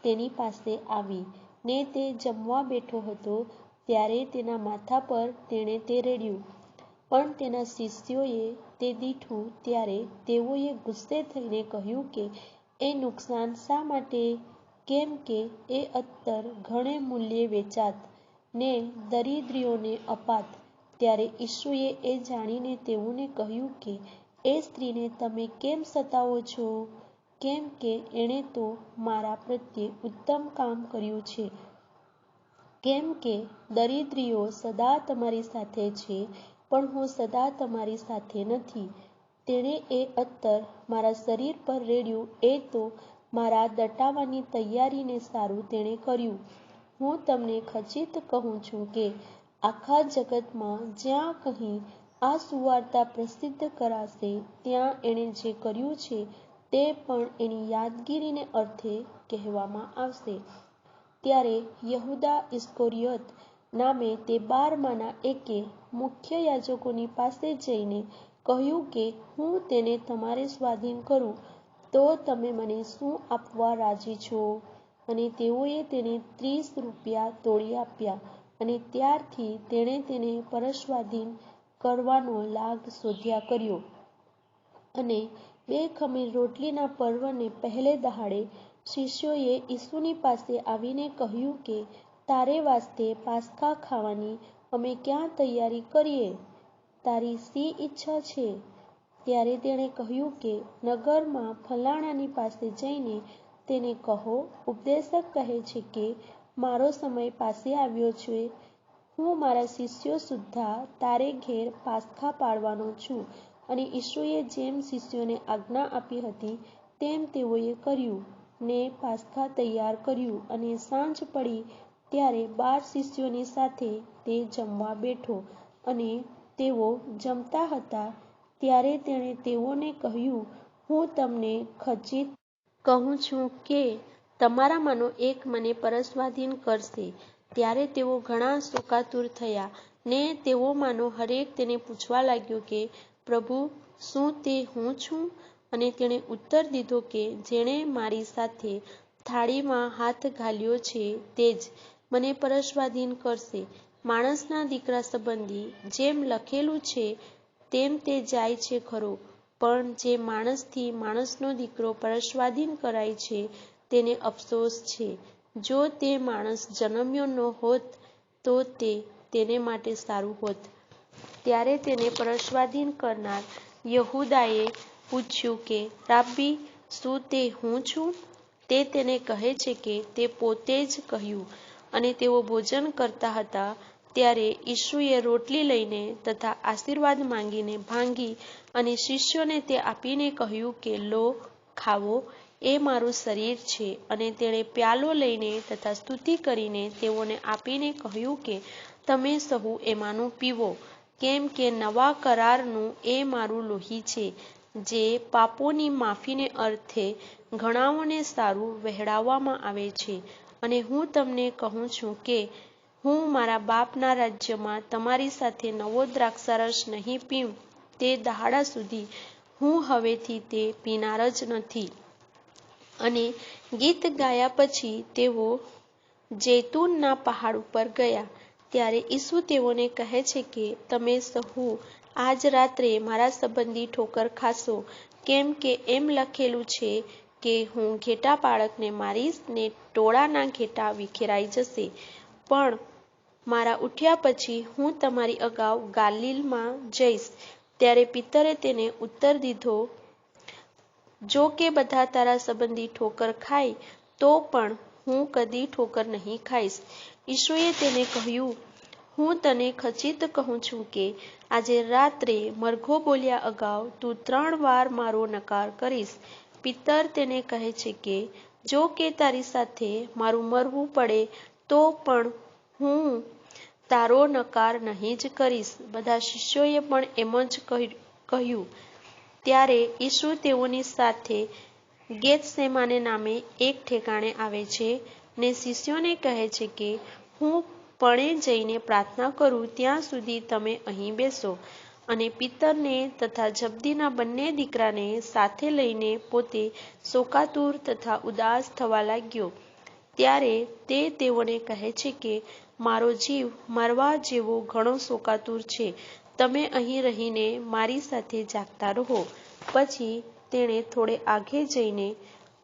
તેની પાસે આવી, ને તે જમવા બેઠો હતો. ત્યારે તેના માથા પર તેણે તે રેડ્યું. પણ તેના શિષ્યોએ તે દીઠું. ત્યારે તેઓએ ગુસ્સે થઈને કહ્યું કે એ નુકસાન શા માટે? કેમ કે એ અત્તર ઘણે મૂલ્યે વેચાત, ને દરિદ્રીઓને અપાત. ત્યારે ઈસુએ એ જાણીને તેઓને કહ્યું કે એ સ્ત્રીને તમે કેમ સતાવો છો? કેમ કે એણે તો મારા પ્રત્યે ઉત્તમ કામ કર્યું છે. કેમ કે દરિદ્રીઓ સદા તમારી સાથે છે, પણ હું સદા તમારી સાથે નથી. તેણે એ અત્તર મારા શરીર પર રેડ્યું, એ તો મારા દટાવાની તૈયારીને સારું તેણે કર્યું. હું તમને ખચિત કહું છું કે આખા જગતમાં જ્યાં કંઈ આ સુવાર્તા પ્રસિદ્ધ કરાશે, ત્યાં એણે જે કર્યું છે તે પણ એની યાદગીરીને અર્થે કહેવામાં આવશે. ત્યારે યહુદા ઇસ્કરિયોત નામે તે 12માના એકે મુખ્ય યાજકોની પાસે જઈને કહ્યું કે હું તેને તમારે સ્વાધીન કરું તો તમે મને શું આપવા રાજી છો? અને તેઓએ તેને 30 રૂપિયા તોડી આપ્યા. અને ત્યારથી તેણે તેને પરસ્વાધીન કરવાનો લાગ શોધ્યા કર્યો. અને 2 ખમીર રોટલીના પર્વને પહેલે દહાડે શિષ્યોએ ઈસુની પાસે આવીને કહ્યું કે તારે વાસ્તે પાસખા ખાવાની અમે ક્યાં તૈયારી કરીએ? તારી શી ઈચ્છા છે? ત્યારે તેણે કહ્યું કે નગરમાં ફલાણાની પાસે જઈને તેને કહો, ઉપદેશક કહે છે કે મારો સમય પાસે આવ્યો છે, હું મારા શિષ્યો સુદ્ધા તારે ઘેર પાસખા પાળવાનો છું. અને ઈસુએ જેમ શિષ્યોને આજ્ઞા આપી હતી તેમ તેઓએ કર્યું, ને પાસખા તૈયાર કર્યું. અને સાંજ પડી ત્યારે 12 શિષ્યોની સાથે તે જમવા બેઠો. અને તેઓ જમતા હતા ત્યારે તેણે તેઓને કહ્યું, હું તમને ખચિત કહું છું કે તમારામાંનો એક મને પરસ્વાધીન કરશે. ત્યારે તેઓ ઘણા શોકાતુર થયા, ને તેઓમાંનો હરેક તેને પૂછવા લાગ્યો કે પ્રભુ, શું તે હું છું? અને તેણે ઉત્તર દીધો કે જેણે મારી સાથે થાળીમાં હાથ ઘાલ્યો છે તે જ મને પરસ્વાધીન કરશે. માણસના દીકરા સંબંધી જેમ લખેલું છે તેમ તે જાય છે ખરો, પણ જે માણસથી માણસનો દીકરો પરસ્વાધીન કરાય છે તેને અફસોસ છે. જો તે માણસ જન્મ્યો ન હોત તો તે તેને માટે સારું હોત. ત્યારે તેને પરસ્વાધીન કરનાર યહુદાએ પૂછ્યું કે રાબ્બી, શું તે હું છું? તે તેને કહે છે કે તે પોતે જ કહ્યું. અને તેઓ ભોજન કરતા હતા ત્યારે ઈસુએ રોટલી લઈને તથા આશીર્વાદ માંગીને ભાંગી અને શિષ્યોને તે આપીને કહ્યું કે લો, ખાવો, એ મારું શરીર છે. અને તેણે પ્યાલો લઈને તથા સ્તુતિ કરીને તેઓને આપીને કહ્યું કે તમે સહુ એમાંનું પીવો, કેમ કે નવા કરારનું એ મારું લોહી છે, જે પાપોની માફીને અર્થે ઘણાઓને સારું વહેરાવવામાં આવે છે. અને હું તમને કહું છું કે હું મારા બાપના રાજ્યમાં તમારી સાથે નવો દ્રાક્ષારસ નહીં પીઉં તે દહાડા સુધી હું હવેથી તે પીનાર જ નથી. અને ગીત ગાયા પછી તેઓ જૈતૂનના પહાડ ઉપર ગયા. ત્યારે ઈસુ તેઓને કહે છે કે તમે સહુ આજ રાત્રે મારા સંબંધી ઠોકર ખાશો, કેમ કે એમ લખેલું છે કે હું ઘેટા બાળકને મારીશ ને ટોળાના ઘેટા વિખેરાઈ જશે. પણ મારા ઉઠ્યા પછી હું તમારી અગાઉ ગાલિલમાં જઈશ. ત્યારે પિતરે તેને ઉત્તર દીધો, જો કે બધા તારા સંબંધી ઠોકર ખાય તો પણ હું કદી ઠોકર નહીં ખાઈશ. ઈસુએ તેને કહ્યું, હું તને ખચિત કહું છું કે આજે રાત્રે મરઘો બોલ્યા અગાઉ તું 3 વાર મારો નકાર કરીશ. પિતર તેને કહે છે કે જો કે તારી સાથે મારું મરવું પડે તો પણ હું તારો નકાર નહીં જ કરીશ. બધા શિષ્યોએ પણ એમ જ કહ્યું. ત્યારે ઈસુ તેઓની સાથે ગેતસેમાને નામે એક ઠેકાણે આવે છે ને શિષ્યોને કહે છે કે હું પણે જઈને પ્રાર્થના કરું ત્યાં સુધી તમે અહીં બેસો. અને પિતરને તથા જબ્દીના બંને દીકરાને સાથે લઈને પોતે શોકાતુર તથા ઉદાસ થવા લાગ્યો. ત્યારે તે તેઓને કહે છે કે મારો જીવ મરવા જેવો ઘણો શોકાતુર છે. તમે અહીં રહીને મારી સાથે જાગતા રહો. પછી તેણે થોડે આઘે જઈને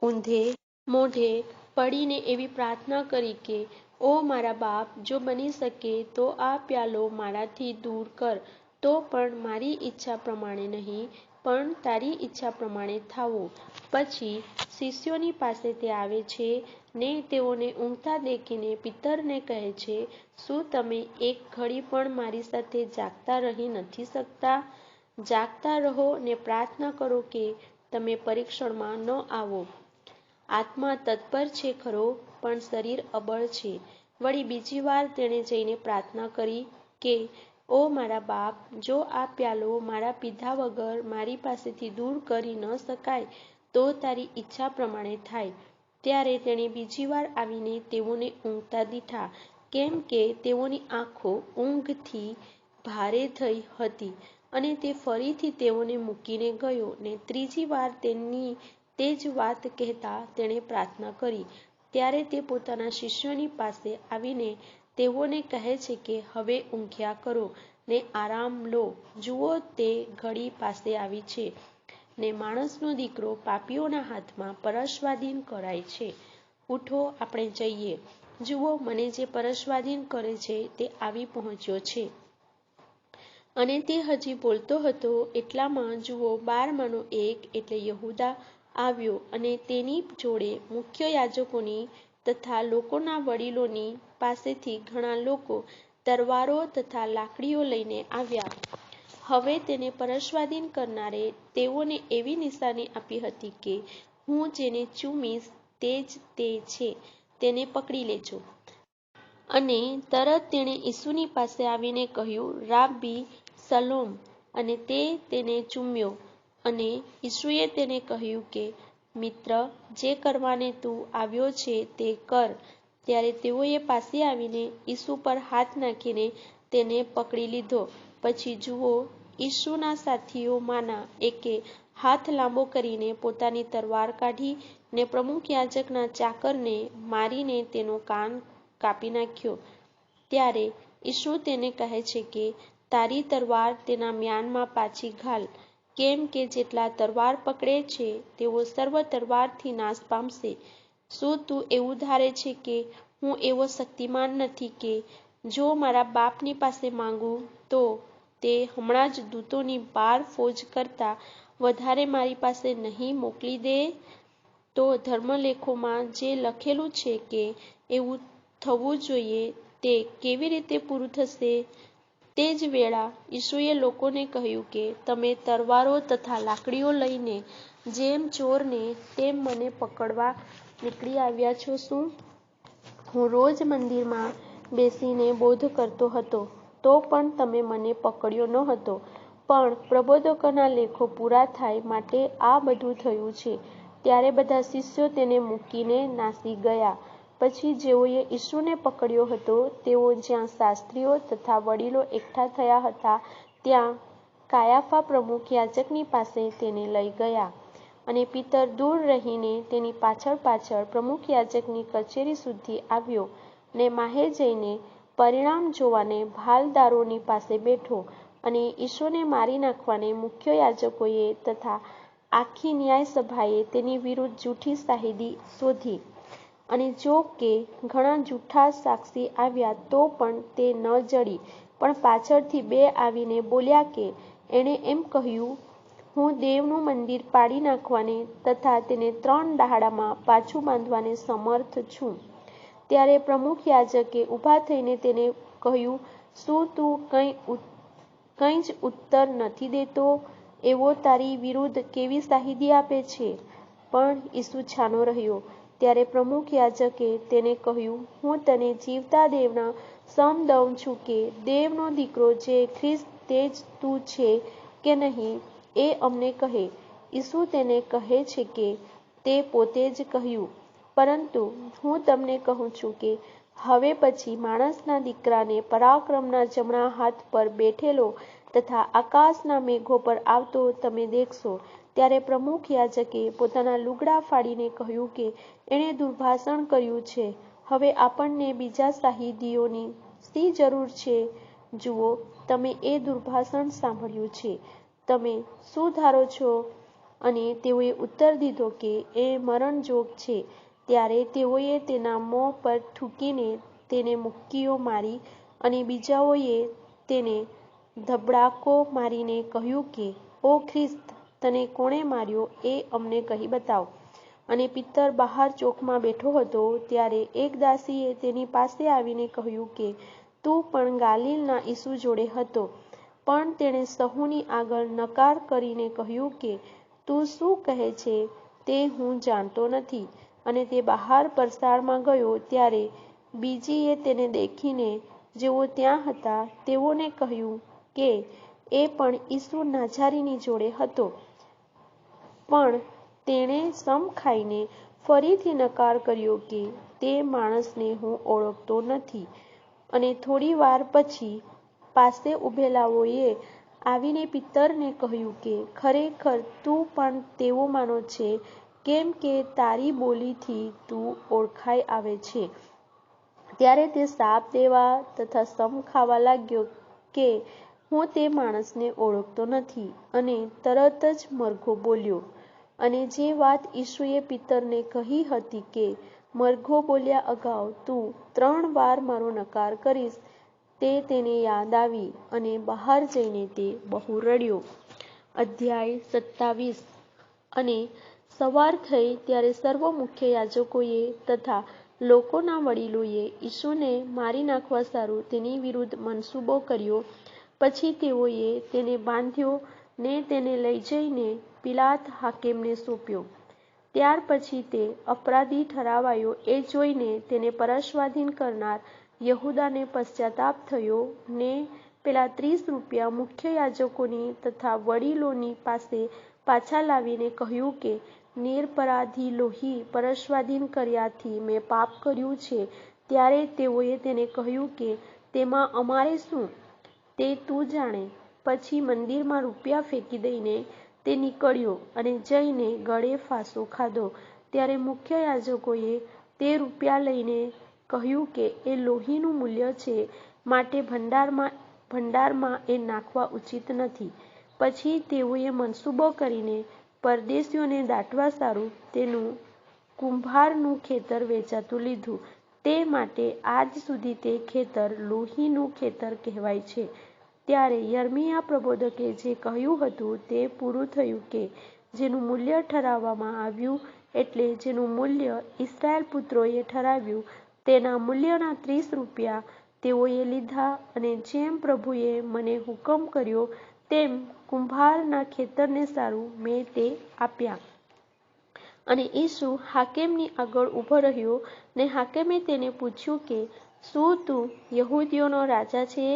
ઊંધે મોઢે પડીને એવી પ્રાર્થના કરી કે ઓ મારા બાપ, જો બની શકે તો આ પ્યાલો મારાથી દૂર કર. તો પણ મારી ઈચ્છા પ્રમાણે નહીં પણ તારી ઈચ્છા પ્રમાણે થાવો. પછી શિષ્યોની પાસે તે આવે છે ને તેઓને ઊંઘતા દેખીને પિતરને કહે છે, શું તમે એક ઘડી પણ મારી સાથે જાગતા રહી નથી શકતા? જાગતા રહો ને પ્રાર્થના કરો કે તમે પરીક્ષણમાં ન આવો. આત્મા તત્પર છે ખરો, પણ શરીર અબળ છે. વળી બીજી વાર તેણે જઈને પ્રાર્થના કરી કે ઓ મારા બાપ, જો આ પ્યાલો મારા પીધા વગર મારી પાસેથી દૂર કરી ન શકાય તો તારી ઈચ્છા પ્રમાણે થાય. ત્યારે તેણે બીજી વાર આવીને તેઓને ઊંઘતા દીઠા, કેમ કે તેઓની આંખો ઊંઘથી ભારે થઈ હતી. અને તે ફરીથી તેઓને મૂકીને ગયો ને ત્રીજી વાર તેની તે જ વાત કહેતા તેણે પ્રાર્થના કરી. ત્યારે તે પોતાના શિષ્યોની પાસે આવીને તેઓને કહે છે કે હવે ઊંઘ્યા કરો ને આરામ લો. જુઓ, તે ઘડી પાસે આવી છે ને માણસનો દીકરો પાપીઓના હાથમાં પરસવાધીન કરાય છે. ઉઠો, આપણે જઈએ. જુઓ, મને જે પરસવાધીન કરે છે તે આવી પહોંચ્યો છે. અને તે હજી બોલતો હતો એટલામાં જુઓ, 12માંનો એક એટલે યહૂદા આવ્યો અને તેની જોડે મુખ્ય યાજકોની તથા લોકોના વડીલોની પાસેથી ઘણા લોકો તરવારો તથા લાકડીઓ લઈને આવ્યા. હવે તેને પરસવાધીન કરનારે તેઓને એવી નિશાની આપી હતી કે હું જેને ચૂમીશ તે જ તે છે, તેને પકડી લેજો. અને તરત તેણે ઈસુની પાસે આવીને કહ્યું, રાબ્બી, શલોમ. અને તે તેને ચૂમ્યો. અને ઈસુએ તેને કહ્યું કે મિત્ર, જે કરવાને તું આવ્યો છે તે કર. ત્યારે તેઓએ પાસે આવીને ઈસુ પર હાથ નાખીને તેને પકડી લીધો. પછી જુઓ, ઈસુના સાથીઓમાંના એકે હાથ લાંબો કરીને પોતાની તરવાર કાઢી ને પ્રમુખ યાજકના ચાકરને મારીને તેનો કાન કાપી નાખ્યો. ત્યારે ઈસુ તેને કહે છે કે તારી તરવાર તેના મ્યાનમાં પાછી ઘાલ, કેમ કે જેટલા તરવાર પકડે છે તેઓ સર્વ તરવારથી નાશ પામશે. શું તું એવું ધારે છે કે હું એવો શક્તિમાન નથી કે જો મારા બાપની પાસે માંગું તો તે હમણાં જ દૂતોની 12 ફોજ કરતાં વધારે મારી પાસે નહીં મોકલી દે? તો ધર્મલેખોમાં જે લખેલું છે કે એવું થવું જોઈએ તે કેવી રીતે પૂરું થશે? તે જ વેળા ઈસુએ લોકોને કહ્યું કે તમે તરવારો તથા લાકડીઓ લઈને જેમ ચોરને તેમ મને પકડવા નીકળી આવ્યા છો શું? હું રોજ મંદિરમાં બેસીને બોધ કરતો હતો તો પણ તમે મને પકડ્યો ન હતો, પણ પ્રબોધકોના લેખો પૂરા થાય માટે આ બધું થયું છે. ત્યારે બધા શિષ્યો તેને મૂકીને નાસી ગયા. પછી જેઓએ ઈસુને પકડ્યો હતો તેઓ જ્યાં શાસ્ત્રીઓ તથા વડીલો એકઠા થયા હતા ત્યાં કાયાફા પ્રમુખ યાજકની પાસે તેને લઈ ગયા. અને પિતર દૂર રહીને તેની પાછળ પાછળ પ્રમુખ યાજકની કચેરી સુધી આવ્યો ને માહે જઈને પરિણામ જોવાને ભાલદારોની પાસે બેઠો. અને ઈસુને મારી નાખવાને મુખ્ય યાજકોએ તથા આખી ન્યાયસભાએ તેની વિરુદ્ધ જૂઠી શાહિદી શોધી. અને જો કે ઘણા જૂઠા સાક્ષી આવ્યા તો પણ તે ન જડી, પણ પાછળથી બે આવીને બોલ્યા કે એણે એમ કહ્યું, હું દેવનું મંદિર પાડી નાખવાને તથા તેને 3 દાડામાં પાછું બાંધવાને સમર્થ છું. ત્યારે પ્રમુખ યાજકે ઊભા થઈને તેને કહ્યું, શું તું કંઈ જ ઉત્તર નથી દેતો? એવો તારી વિરુદ્ધ કેવી શાહિદી આપે છે? પણ ઈસુ છાનો રહ્યો. ત્યારે પ્રમુખ યાજકે તેને કહ્યું, હું તને જીવતા દેવના સમ દઉં છું કે દેવનો દીકરો જે ખ્રિસ્ત તે જ તું છે કે નહીં એ અમને કહે. ઈસુ તેને કહે છે કે તે પોતે જ કહ્યું. પરંતુ હું તમને કહું છું કે હવે પછી માણસના દીકરાને પરાક્રમના જમણા હાથ પર બેઠેલો તથા આકાશના મેઘો પર આવતો તમે દેખશો. ત્યારે પ્રમુખ યાજકે પોતાના લુગડા ફાડીને કહ્યું કે એણે દુર્ભાષણ કર્યું છે. હવે આપણને બીજા શાહિદીઓની શી જરૂર છે? જુઓ, તમે એ દુર્ભાષણ સાંભળ્યું છે. તમે શું ધારો છો? અને તેઓએ ઉત્તર દીધો કે એ મરણજોગ છે. ત્યારે તેઓએ તેના મોં પર થૂંકીને તેને મુક્કીઓ મારી. અને બીજાઓએ તેને ધબડાકો મારીને કહ્યું કે, ઓ ખ્રિસ્ત, તને કોણે માર્યો એ અમને કહી બતાવ. અને પિતર બહાર ચોકમાં બેઠો હતો ત્યારે એક દાસીએ તેની પાસે આવીને કહ્યું કે તું પણ ગાલિલના ઈસુ જોડે હતો. પણ તેણે સહુની આગળ નકાર કરીને કહ્યું કે તું શું કહે છે તે હું જાણતો નથી. અને તે બહાર પરસાળમાં ગયો ત્યારે બીજીએ તેને દેખીને જેઓ ત્યાં હતા તેઓને કહ્યું કે એ પણ ઈસુ નાઝારીની જોડે હતો. પણ તેણે સમ ખાઈને ફરીથી નકાર કર્યો કે તે માણસને હું ઓળખતો નથી. અને થોડી વાર પછી પાસે ઊભેલાઓએ આવીને પિતરને કહ્યું કે ખરેખર તું પણ તેઓમાંનો છે, કેમ કે તારી બોલીથી તું ઓળખાઈ આવે છે. ત્યારે તે શાપ દેવા તથા સમ ખાવા લાગ્યો કે હું તે માણસને ઓળખતો નથી. અને તરત જ મરઘો બોલ્યો. અને જે વાત ઈસુએ પિતરને કહી હતી કે મરઘો બોલ્યા અગાઉ તું 3 વાર મારો નકાર કરીશ, તે તેને યાદ આવી. અને બહાર જઈને તે બહુ રડ્યો. અધ્યાય 27. અને સવાર થઈ ત્યારે સર્વ મુખ્ય યાજકોએ તથા લોકોના વડીલોએ ઈસુને મારી નાખવા સારું તેની વિરુદ્ધ મનસૂબો કર્યો. પછી તેઓએ તેને બાંધ્યો ને તેને લઈ જઈને પિલાત હાકેમને સોંપ્યો. ત્યાર પછી તે અપરાધી ઠરાવાયો એ જોઈને તેને પરસવાધીન કરનાર યહૂદાને પશ્ચાતાપ થયો ને પેલા 30 રૂપિયા મુખ્ય યાજકોની તથા વડીલોની પાસે પાછા લાવીને કહ્યું કે નિરપરાધી લોહી પરસવાધીન કર્યાથી મેં પાપ કર્યું છે. ત્યારે તેઓએ તેને કહ્યું કે તેમાં અમારે શું? તે તું જાણે. પછી મંદિરમાં રૂપિયા ફેંકી દઈને તે નીકળ્યો અને જઈને ગળે ફાંસો ખાધો. ત્યારે મુખ્ય યાજકોએ તે રૂપિયા લઈને કહ્યું કે એ લોહીનું મૂલ્ય છે, માટે ભંડારમાં એ નાખવા ઉચિત નથી. પછી તેઓએ મનસૂબો કરીને પરદેશીઓને દાટવા સારું તેનું કુંભારનું ખેતર વેચાતું લીધું. તે માટે આજ સુધી તે ખેતર લોહીનું ખેતર કહેવાય છે. ત્યારે યર્મિયા પ્રબોધકે જે કહ્યું હતું તે પૂરું થયું કે જેનું મૂલ્ય ઠરાવવામાં આવ્યું, એટલે જેનું મૂલ્ય ઇસ્રાએલ પુત્રોએ ઠરાવ્યું તેના મૂલ્યના 30 રૂપિયા તેઓએ લીધા અને જેમ પ્રભુએ મને હુકમ કર્યો તેમ કુંભારના ખેતરને સારું મેં તે આપ્યા. અને ઈસુ હાકેમની આગળ ઊભો રહ્યો ને હાકેમે તેને પૂછ્યું કે શું તું યહૂદીઓનો રાજા છે?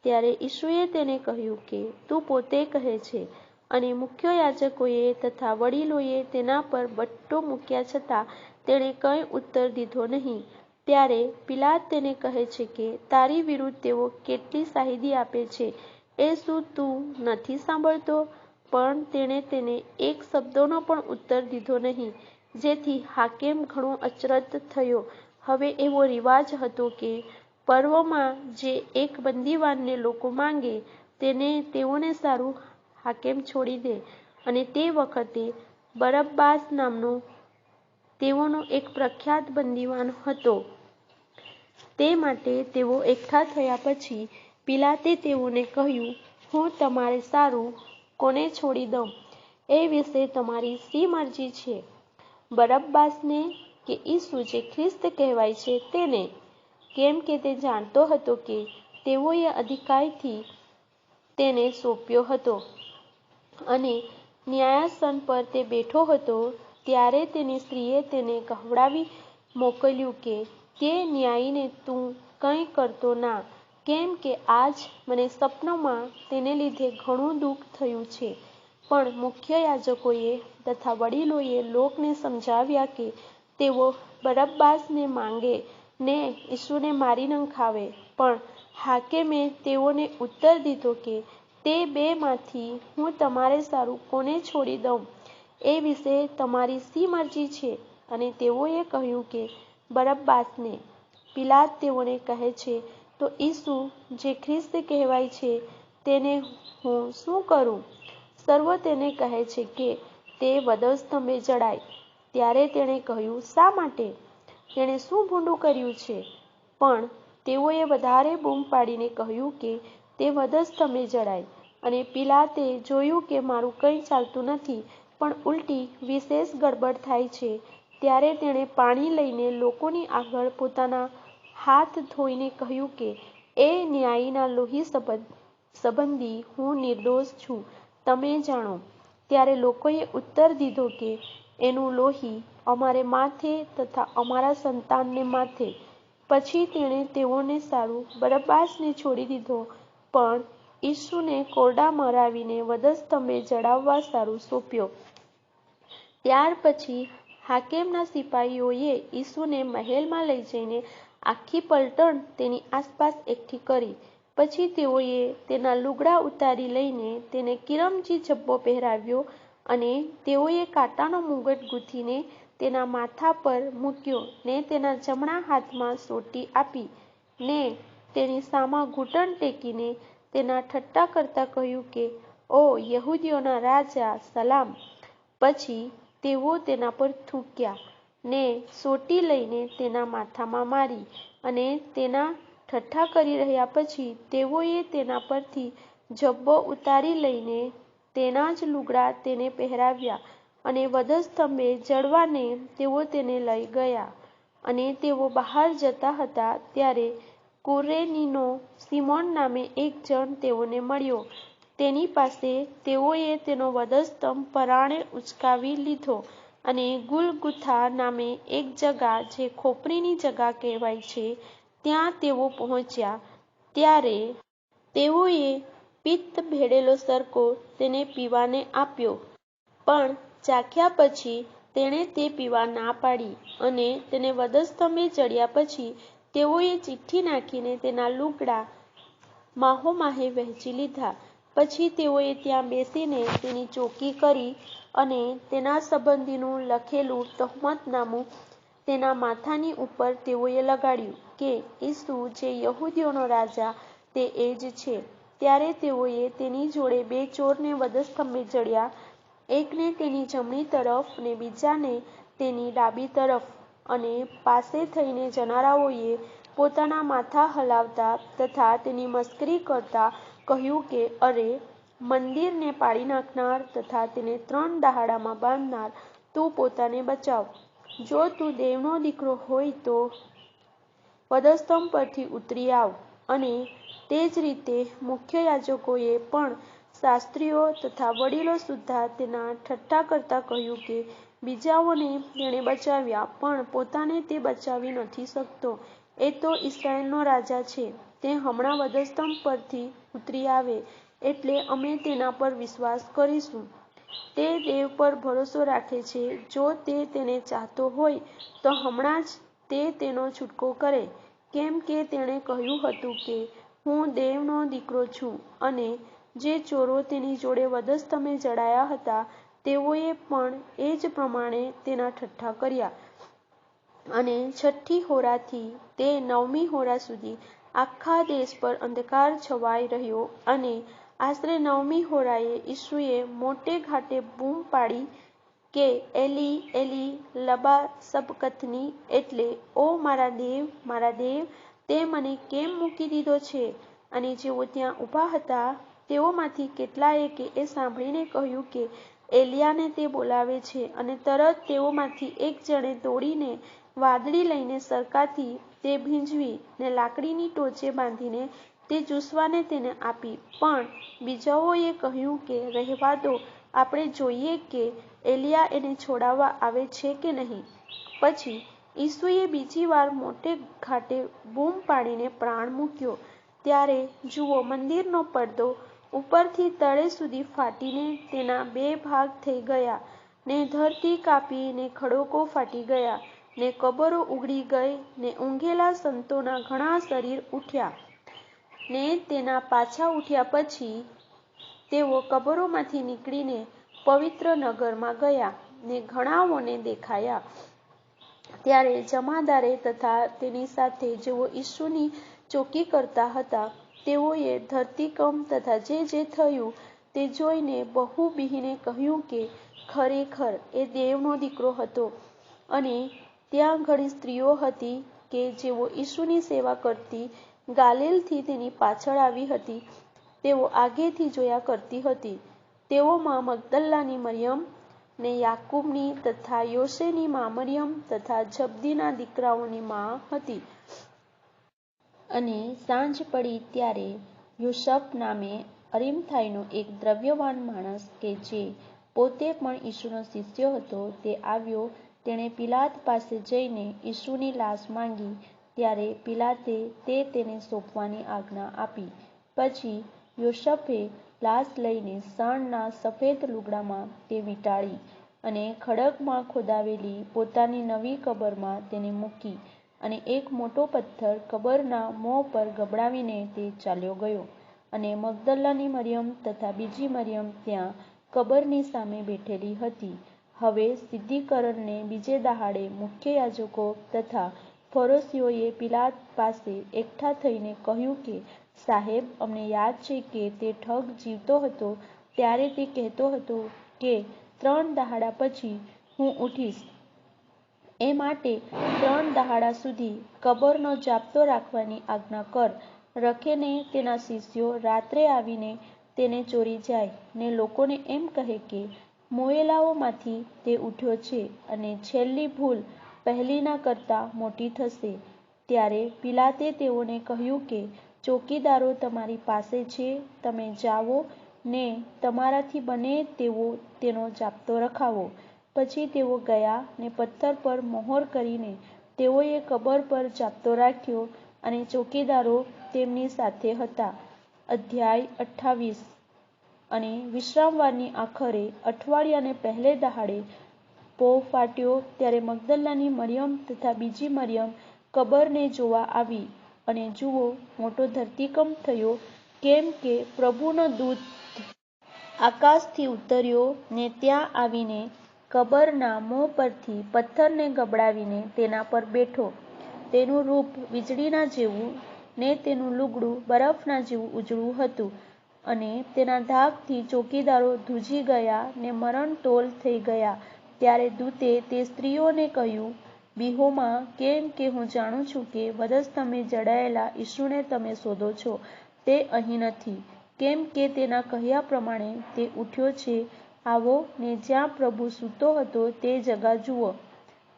ત્યારે ઈસુએ તેને કહ્યું કે તું પોતે કહે છે. અને મુખ્ય યાજકોએ તથા વડીલોએ તેના પર બટ્ટો મૂક્યા છતાં તેણે કંઈ ઉત્તર દીધો નહીં. ત્યારે પિલાત તેને કહે છે કે તારી વિરુદ્ધ તેઓ કેટલી શાહિદી આપે છે એ શું તું નથી સાંભળતો? પણ તેણે તેને એક શબ્દનો પણ ઉત્તર દીધો નહીં, જેથી હાકેમ ઘણો અચરજ થયો. હવે એવો રિવાજ હતો કે પર્વમાં જે એક બંદીવાનને લોકો માંગે તેઓને સારું હાકેમ છોડી દે. અને તે વખતે બરબ્બાસ નામનો તેઓનો એક પ્રખ્યાત બંદીવાન હતો. તે માટે તેઓ એકઠા થયા પછી પિલાતે તેઓને કહ્યું, હું તમારે સારું કોને છોડી દઉં? એ વિશે તમારી શી મરજી છે? બરબ્બાસને કે ઈસુ જે ખ્રિસ્ત કહેવાય છે તેને? કેમ કે તે જાણતો હતો કે તેઓએ અધિકારથી તેને સોંપ્યો હતો. અને ન્યાયાસન પર તે બેઠો હતો ત્યારે તેની સ્ત્રીએ તેને કહેવડાવી મોકલ્યું કે તે ન્યાયીને તું કંઈ કરતો ના, કેમ કે આજ મને સપનામાં તેને લીધે ઘણું દુઃખ થયું છે. પણ મુખ્ય યાજકોએ તથા વડીલોએ લોકને સમજાવ્યા કે તેઓ બરબ્બાસને માંગે ને ઈસુને મારી નંખાવે. પણ હાકેમે તેઓને ઉત્તર દીધો કે તે બેમાંથી હું તમારે સારું કોને છોડી દઉં એ વિશે તમારી શી મરજી છે? અને તેઓએ કહ્યું કે બરબ્બાસને. પિલાત તેઓને કહે છે, તો ઈસુ જે ખ્રિસ્ત કહેવાય છે તેને હું શું કરું? સર્વો તેને કહે છે કે તે વધસ્તંભે જડાય. ત્યારે તેણે કહ્યું, શા માટે? તેણે શું ભૂંડું કર્યું છે? પણ તેઓએ વધારે બૂમ પાડીને કહ્યું કે તે વધસ્તંભે જડાય. અને પિલાતે જોયું કે મારું કંઈ ચાલતું નથી, પણ ઉલટી વિશેષ ગડબડ થાય છે. ત્યારે તેણે પાણી લઈને લોકોની આગળ પોતાના હાથ ધોઈને કહ્યું કે એ ન્યાયીના લોહી સંબંધી હું નિર્દોષ છું, તમે જાણો. ત્યારે લોકોએ ઉત્તર દીધો કે એનું લોહી અમારે માથે તથા અમારા સંતાનને માથે. પછી તેણે તેઓને સારું બરબ્બાસને છોડી દીધો, પણ ઈસુને કોરડા મરાવીને વધસ્તંભે જડાવવા સારું સોંપ્યો. ત્યાર પછી હાકેમના સિપાહીઓએ ઈસુને મહેલમાં લઈ જઈને આખી પલટણ તેની આસપાસ એકઠી કરી. પછી તેઓએ તેના લુગડા ઉતારી લઈને તેને કિરમજી ઝભ્ભો પહેરાવ્યો. અને તેઓએ કાંટાનો મુગટ ગૂંથીને તેના માથા પર મૂક્યો ને તેના જમણા હાથમાં સોટી આપી ને તેની સામા ઘૂંટણ ટેકીને તેના ઠઠ્ઠા કરતા કહ્યું કે ઓ યહૂદીઓના રાજા, સલામ. પછી તેઓ તેના પર થૂંક્યા ને સોટી લઈને તેના માથામાં મારી. અને તેના ઠઠ્ઠા કરી રહ્યા પછી તેઓએ તેના પરથી ઝભ્ભો ઉતારી લઈને તેના જ લુગડા તેને પહેરાવ્યા. અને વધસ્તંભે જડવાને તેઓ તેને લઈ ગયા. અને તેઓ બહાર જતા હતા ત્યારે કુરેનીનો સિમોન નામે એક જણ તેઓને મળ્યો. તેની પાસે તેઓએ તેનો વધસ્તંભ પરાણે ઉંચકાવી લીધો. અને ગુલગુથા નામે એક જગા જે ખોપરીની જગા કહેવાય છે ત્યાં તેઓ પહોંચ્યા. ત્યારે તેઓએ પિત્ત ભેળેલો સરકો તેને પીવાને આપ્યો. પણ ચાખ્યા પછી તેણે તે પીવા ના પાડી. અને તેને વધસ્તંભે જડ્યા પછી તેઓએ ચિઠ્ઠી નાખીને તેના લુગડા માહોમાહે વહેંચી લીધા. પછી તેઓએ ત્યાં બેસીને તેની ચોકી કરી અને તેના સંબંધીનું લખેલું તહોમતનામું તેના માથાની ઉપર તેઓએ લગાડ્યું કે ઈસુ જે યહૂદીઓનો રાજા તે એ જ છે. ત્યારે તેઓએ તેની જોડે બે ચોરને વધસ્તંભે જડ્યા, એકને તેની જમણી તરફ ને બીજાને તેની ડાબી તરફ. અને પાસે થઈને જનારાઓએ પોતાના માથા હલાવતા તથા તેની મસ્કરી કરતા કહ્યું કે અરે, મંદિરને પાડી નાખનાર તથા તેને 3 દહાડામાં બાંધનાર, તું પોતાને બચાવ. જો તું દેવનો દીકરો હોય તો વધસ્તંભ પરથી ઉતરી આવ. અને તે જ રીતે મુખ્ય યાજકોએ પણ શાસ્ત્રીઓ તથા વડીલો સુદ્ધા તેના ઠઠ્ઠા કરતા કહ્યું કે બીજાઓને તેણે બચાવ્યા, પણ પોતાને તે બચાવી નથી શકતો. એ તો ઇસ્રાએલનો રાજા છે. તે હમણાં વધસ્તંભ પરથી ઉતરી આવે એટલે અમે તેના પર વિશ્વાસ કરીશું. તે દેવ પર ભરોસો રાખે છે. જો તે તેને ચાહતો હોય તો હમણાં જ તે તેનો છૂટકો કરે, કેમ કે તેણે કહ્યું હતું કે હું દેવનો દીકરો છું. અને જે ચોરો તેની જોડે વધસ્તંભે જડાયા હતા તેઓએ પણ એ જ પ્રમાણે તેના ઠઠ્ઠા કર્યા. અને છઠ્ઠી હોરાથી તે 9મી હોરા સુધી આખા દેશ પર અંધકાર છવાઈ રહ્યો. અને આશરે 9મી હોરાએ ઈસુએ મોટે ઘાટે બૂમ પાડી કે એલી એલી લબા સબકથની, એટલે ઓ મારા દેવ, તે મને કેમ મૂકી દીધો છે. અને જેઓ ત્યાં ઊભા હતા તેઓમાંથી કેટલાયે એ સાંભળીને કહ્યું કે એલિયાને તે બોલાવે છે. અને તરત તેઓમાંથી એક જણે દોડીને વાદળી લઈને સરકાથી તે ભીંજવી ને લાકડીની ટોચે બાંધીને તે ચૂસવાને તેને આપી. પણ બીજાઓએ કહ્યું કે રહેવા દો, આપણે જોઈએ કે એલિયા એને છોડાવવા આવે છે કે નહીં. પછી ઈસુએ બીજી વાર મોટે ઘાટે બૂમ પાડીને પ્રાણ મૂક્યો. ત્યારે જુઓ, મંદિરનો પડદો ઉપરથી તળે સુધી ફાટીને તેના 2 ભાગ થઈ ગયા, ને ધરતી કાપી ને ખડકો ફાટી ગયા, ને કબરો ઉઘડી ગઈ, ને ઊંઘેલા સંતોના ઘણા શરીર ઉઠ્યા. ને તેના પાછા ઉઠ્યા પછી તેઓ કબરોમાંથી નીકળીને પવિત્ર નગરમાં ગયા, ને ઘણાઓને દેખાયા. ત્યારે જમાદારે તથા તેની સાથે જેઓ ઈસુની ચોકી કરતા હતા તેઓએ ધરતીકંપ તથા જે થયું તે જોઈને બહુ બીહીને કહ્યું કે ખરેખર એ દેવનો દીકરો હતો. અને ત્યાં ઘણી સ્ત્રીઓ હતી કે જેઓ ઈસુની સેવા કરતી ગાલિલથી તેની પાછળ આવી હતી. તેઓ આગેથી જોયા કરતી હતી. તેઓમાં મગદલ્લાની મરિયમ, ને યાકૂબની તથા યોસેની મા મરિયમ તથા જબદીના દીકરાઓની મા હતી. અને સાંજ પડી ત્યારે યોસફ નામે અરિમથાઈનો એક દ્રવ્યવાન માણસ કે જે પોતે પણ ઈસુનો શિષ્ય હતો તે આવ્યો. તેણે પિલાત પાસે જઈને ઈસુની લાશ માંગી. ત્યારે પિલાતે તેને સોંપવાની આજ્ઞા આપી. પછી યોસેફે લાશ લઈને શણના સફેદ લુગડામાં તે વીંટાળી અને ખડકમાં ખોદાવેલી પોતાની નવી કબરમાં તેને મૂકી. અને એક મોટો પથ્થર કબરના મોં પર ગબડાવીને તે ચાલ્યો ગયો. અને મગદલની મરિયમ તથા બીજી મરિયમ ત્યાં કબરની સામે બેઠેલી હતી. હવે સિદ્ધિકરણને બીજે દહાડે મુખ્ય યાજકો તથા ફરોશીઓએ પિલાત પાસે એકઠા થઈને કહ્યું કે સાહેબ, અમને યાદ છે કે તે ઠગ જીવતો હતો ત્યારે તે કહેતો હતો કે 3 દહાડા પછી હું ઉઠીશ. એ માટે 3 દહાડા સુધી કબરનો જાપ્તો રાખવાની આજ્ઞા કર. રખેને તેના શિષ્યો રાત્રે આવીને તેને ચોરી જાય, ને લોકોને એમ કહે કે મોયેલાઓમાંથી તે ઉઠ્યો છે, અને છેલ્લી ભૂલ પહેલીના કરતાં મોટી થશે. ત્યારે પિલાતે તેઓને કહ્યું કે ચોકીદારો તમારી પાસે છે, તમે જાઓ ને તમારાથી બને તેવો તેનો જાપ્તો રખાવો. પછી તેઓ ગયા ને પથ્થર પર મહોર કરીને તેઓએ કબર પર જાપ્તો રાખ્યો, અને ચોકીદારો તેમની સાથે હતા. અધ્યાય 28. અને વિશ્રામવારની આખરે અઠવાડિયાને પહેલે દહાડે પો ફાટ્યો ત્યારે મગદલની મરિયમ તથા બીજી મરિયમ કબરને જોવા આવી. અને જુઓ, મોટો ધરતીકંપ થયો, કેમ કે પ્રભુનો દૂત આકાશથી ઉતર્યો ને ત્યાં આવીને કબરના મોં પરથી પથ્થરને ગબડાવીને તેના પર બેઠો. તેનું રૂપ વીજળીના જેવું, ને તેનું લુગડું બરફના જેવું ઉજળું હતું. અને તેના ધાકથી ચોકીદારો ધ્રુજી ગયા ને મરણતોલ થઈ ગયા. ત્યારે દૂતે તે સ્ત્રીઓને કહ્યું, બીહોમાં, કેમ કે હું જાણું છું કે વધસ્તંભે જડાયેલા ઈસુને તમે શોધો છો. તે અહીં નથી, કેમ કે તેના કહ્યા પ્રમાણે તે ઉઠ્યો છે. આવો ને જ્યાં પ્રભુ સૂતો હતો તે જગા જુઓ.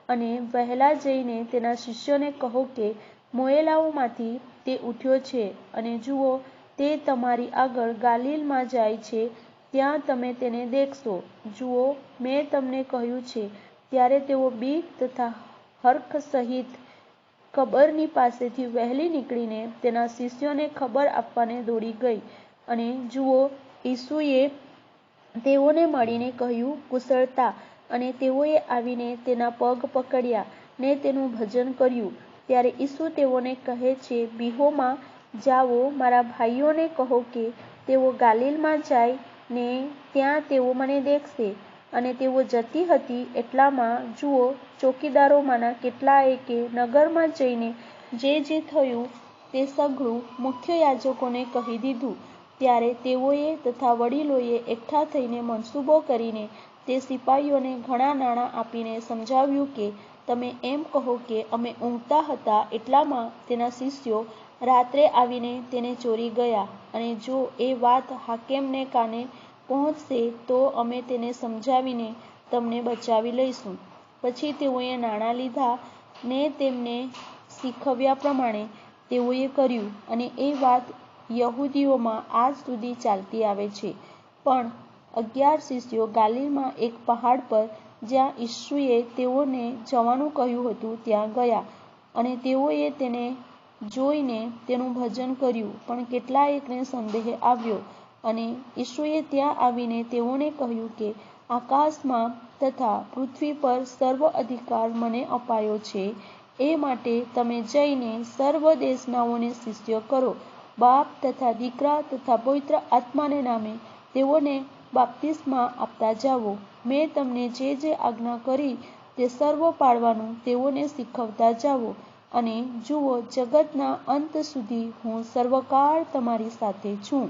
અને વહેલા જઈને તેના શિષ્યોને કહો કે મોયેલાઓમાંથી તે ઉઠ્યો છે, અને જુઓ, તે તમારી આગળ ગાલિલમાં જાય છે, ત્યાં તમે તેને દેખશો. જુઓ, મેં તમને કહ્યું છે. ત્યારે તેઓ બીક તથા હર્ખ સહિત કબરની પાસેથી વહેલી નીકળીને તેના શિષ્યોને ખબર આપવાને દોડી ગઈ. અને જુઓ, ઈસુએ તેઓને મળીને કહ્યું, કુશળતા. અને તેઓએ આવીને તેના પગ પકડ્યા ને તેનું ભજન કર્યું. ત્યારે ઈસુ તેઓને કહે છે, બીહોમાં જાઓ, મારા ભાઈઓને કહો કે તેઓ ગાલિલમાં જાય, ને ત્યાં તેઓ મને દેખશે. અને તેઓ જતી હતી એટલામાં, જુઓ, ચોકીદારોમાંના કેટલાયે નગરમાં જઈને જે થયું તે સઘળું મુખ્ય યાજકોને કહી દીધું. ત્યારે તેઓએ તથા વડીલોએ એકઠા થઈને મનસૂબો કરીને તે સિપાઈઓને ઘણા નાણાં આપીને સમજાવ્યું કે તમે એમ કહો કે અમે ઊંઘતા હતા એટલામાં તેના શિષ્યો રાત્રે આવીને તેને ચોરી ગયા. અને જો એ વાત હાકેમને કાને પહોંચશે તો અમે તેને સમજાવીને તમને બચાવી લઈશું. પછી તેઓએ નાણાં લીધા ને તેમને શીખવ્યા પ્રમાણે તેઓએ કર્યું. અને એ વાત યહૂદીઓમાં આજ સુધી ચાલતી આવે છે. પણ 11 શિષ્યો ગાલિલમાં એક પહાડ પર, જ્યાં ઈસુએ તેઓને જવાનું કહ્યું હતું, ત્યાં ગયા. અને તેઓએ તેને જોઈને તેનું ભજન કર્યું. પણ કેટલાયને સંદેહ આવ્યો. અને ઈસુએ ત્યાં આવીને તેઓને કહ્યું કે આકાશમાં તથા પૃથ્વી પર સર્વ અધિકાર મને અપાયો છે. એ માટે તમે જઈને સર્વ દેશનાઓને શિષ્ય કરો, બાપ તથા દીકરા તથા પવિત્ર આત્માને નામે તેઓને બાપ્તિસ્મા આપતા જાઓ. મેં તમને જે આજ્ઞા કરી તે સર્વ પાળવાનું તેઓને શીખવતા જાઓ. અને જુઓ, જગતના અંત સુધી હું સર્વકાળ તમારી સાથે છું.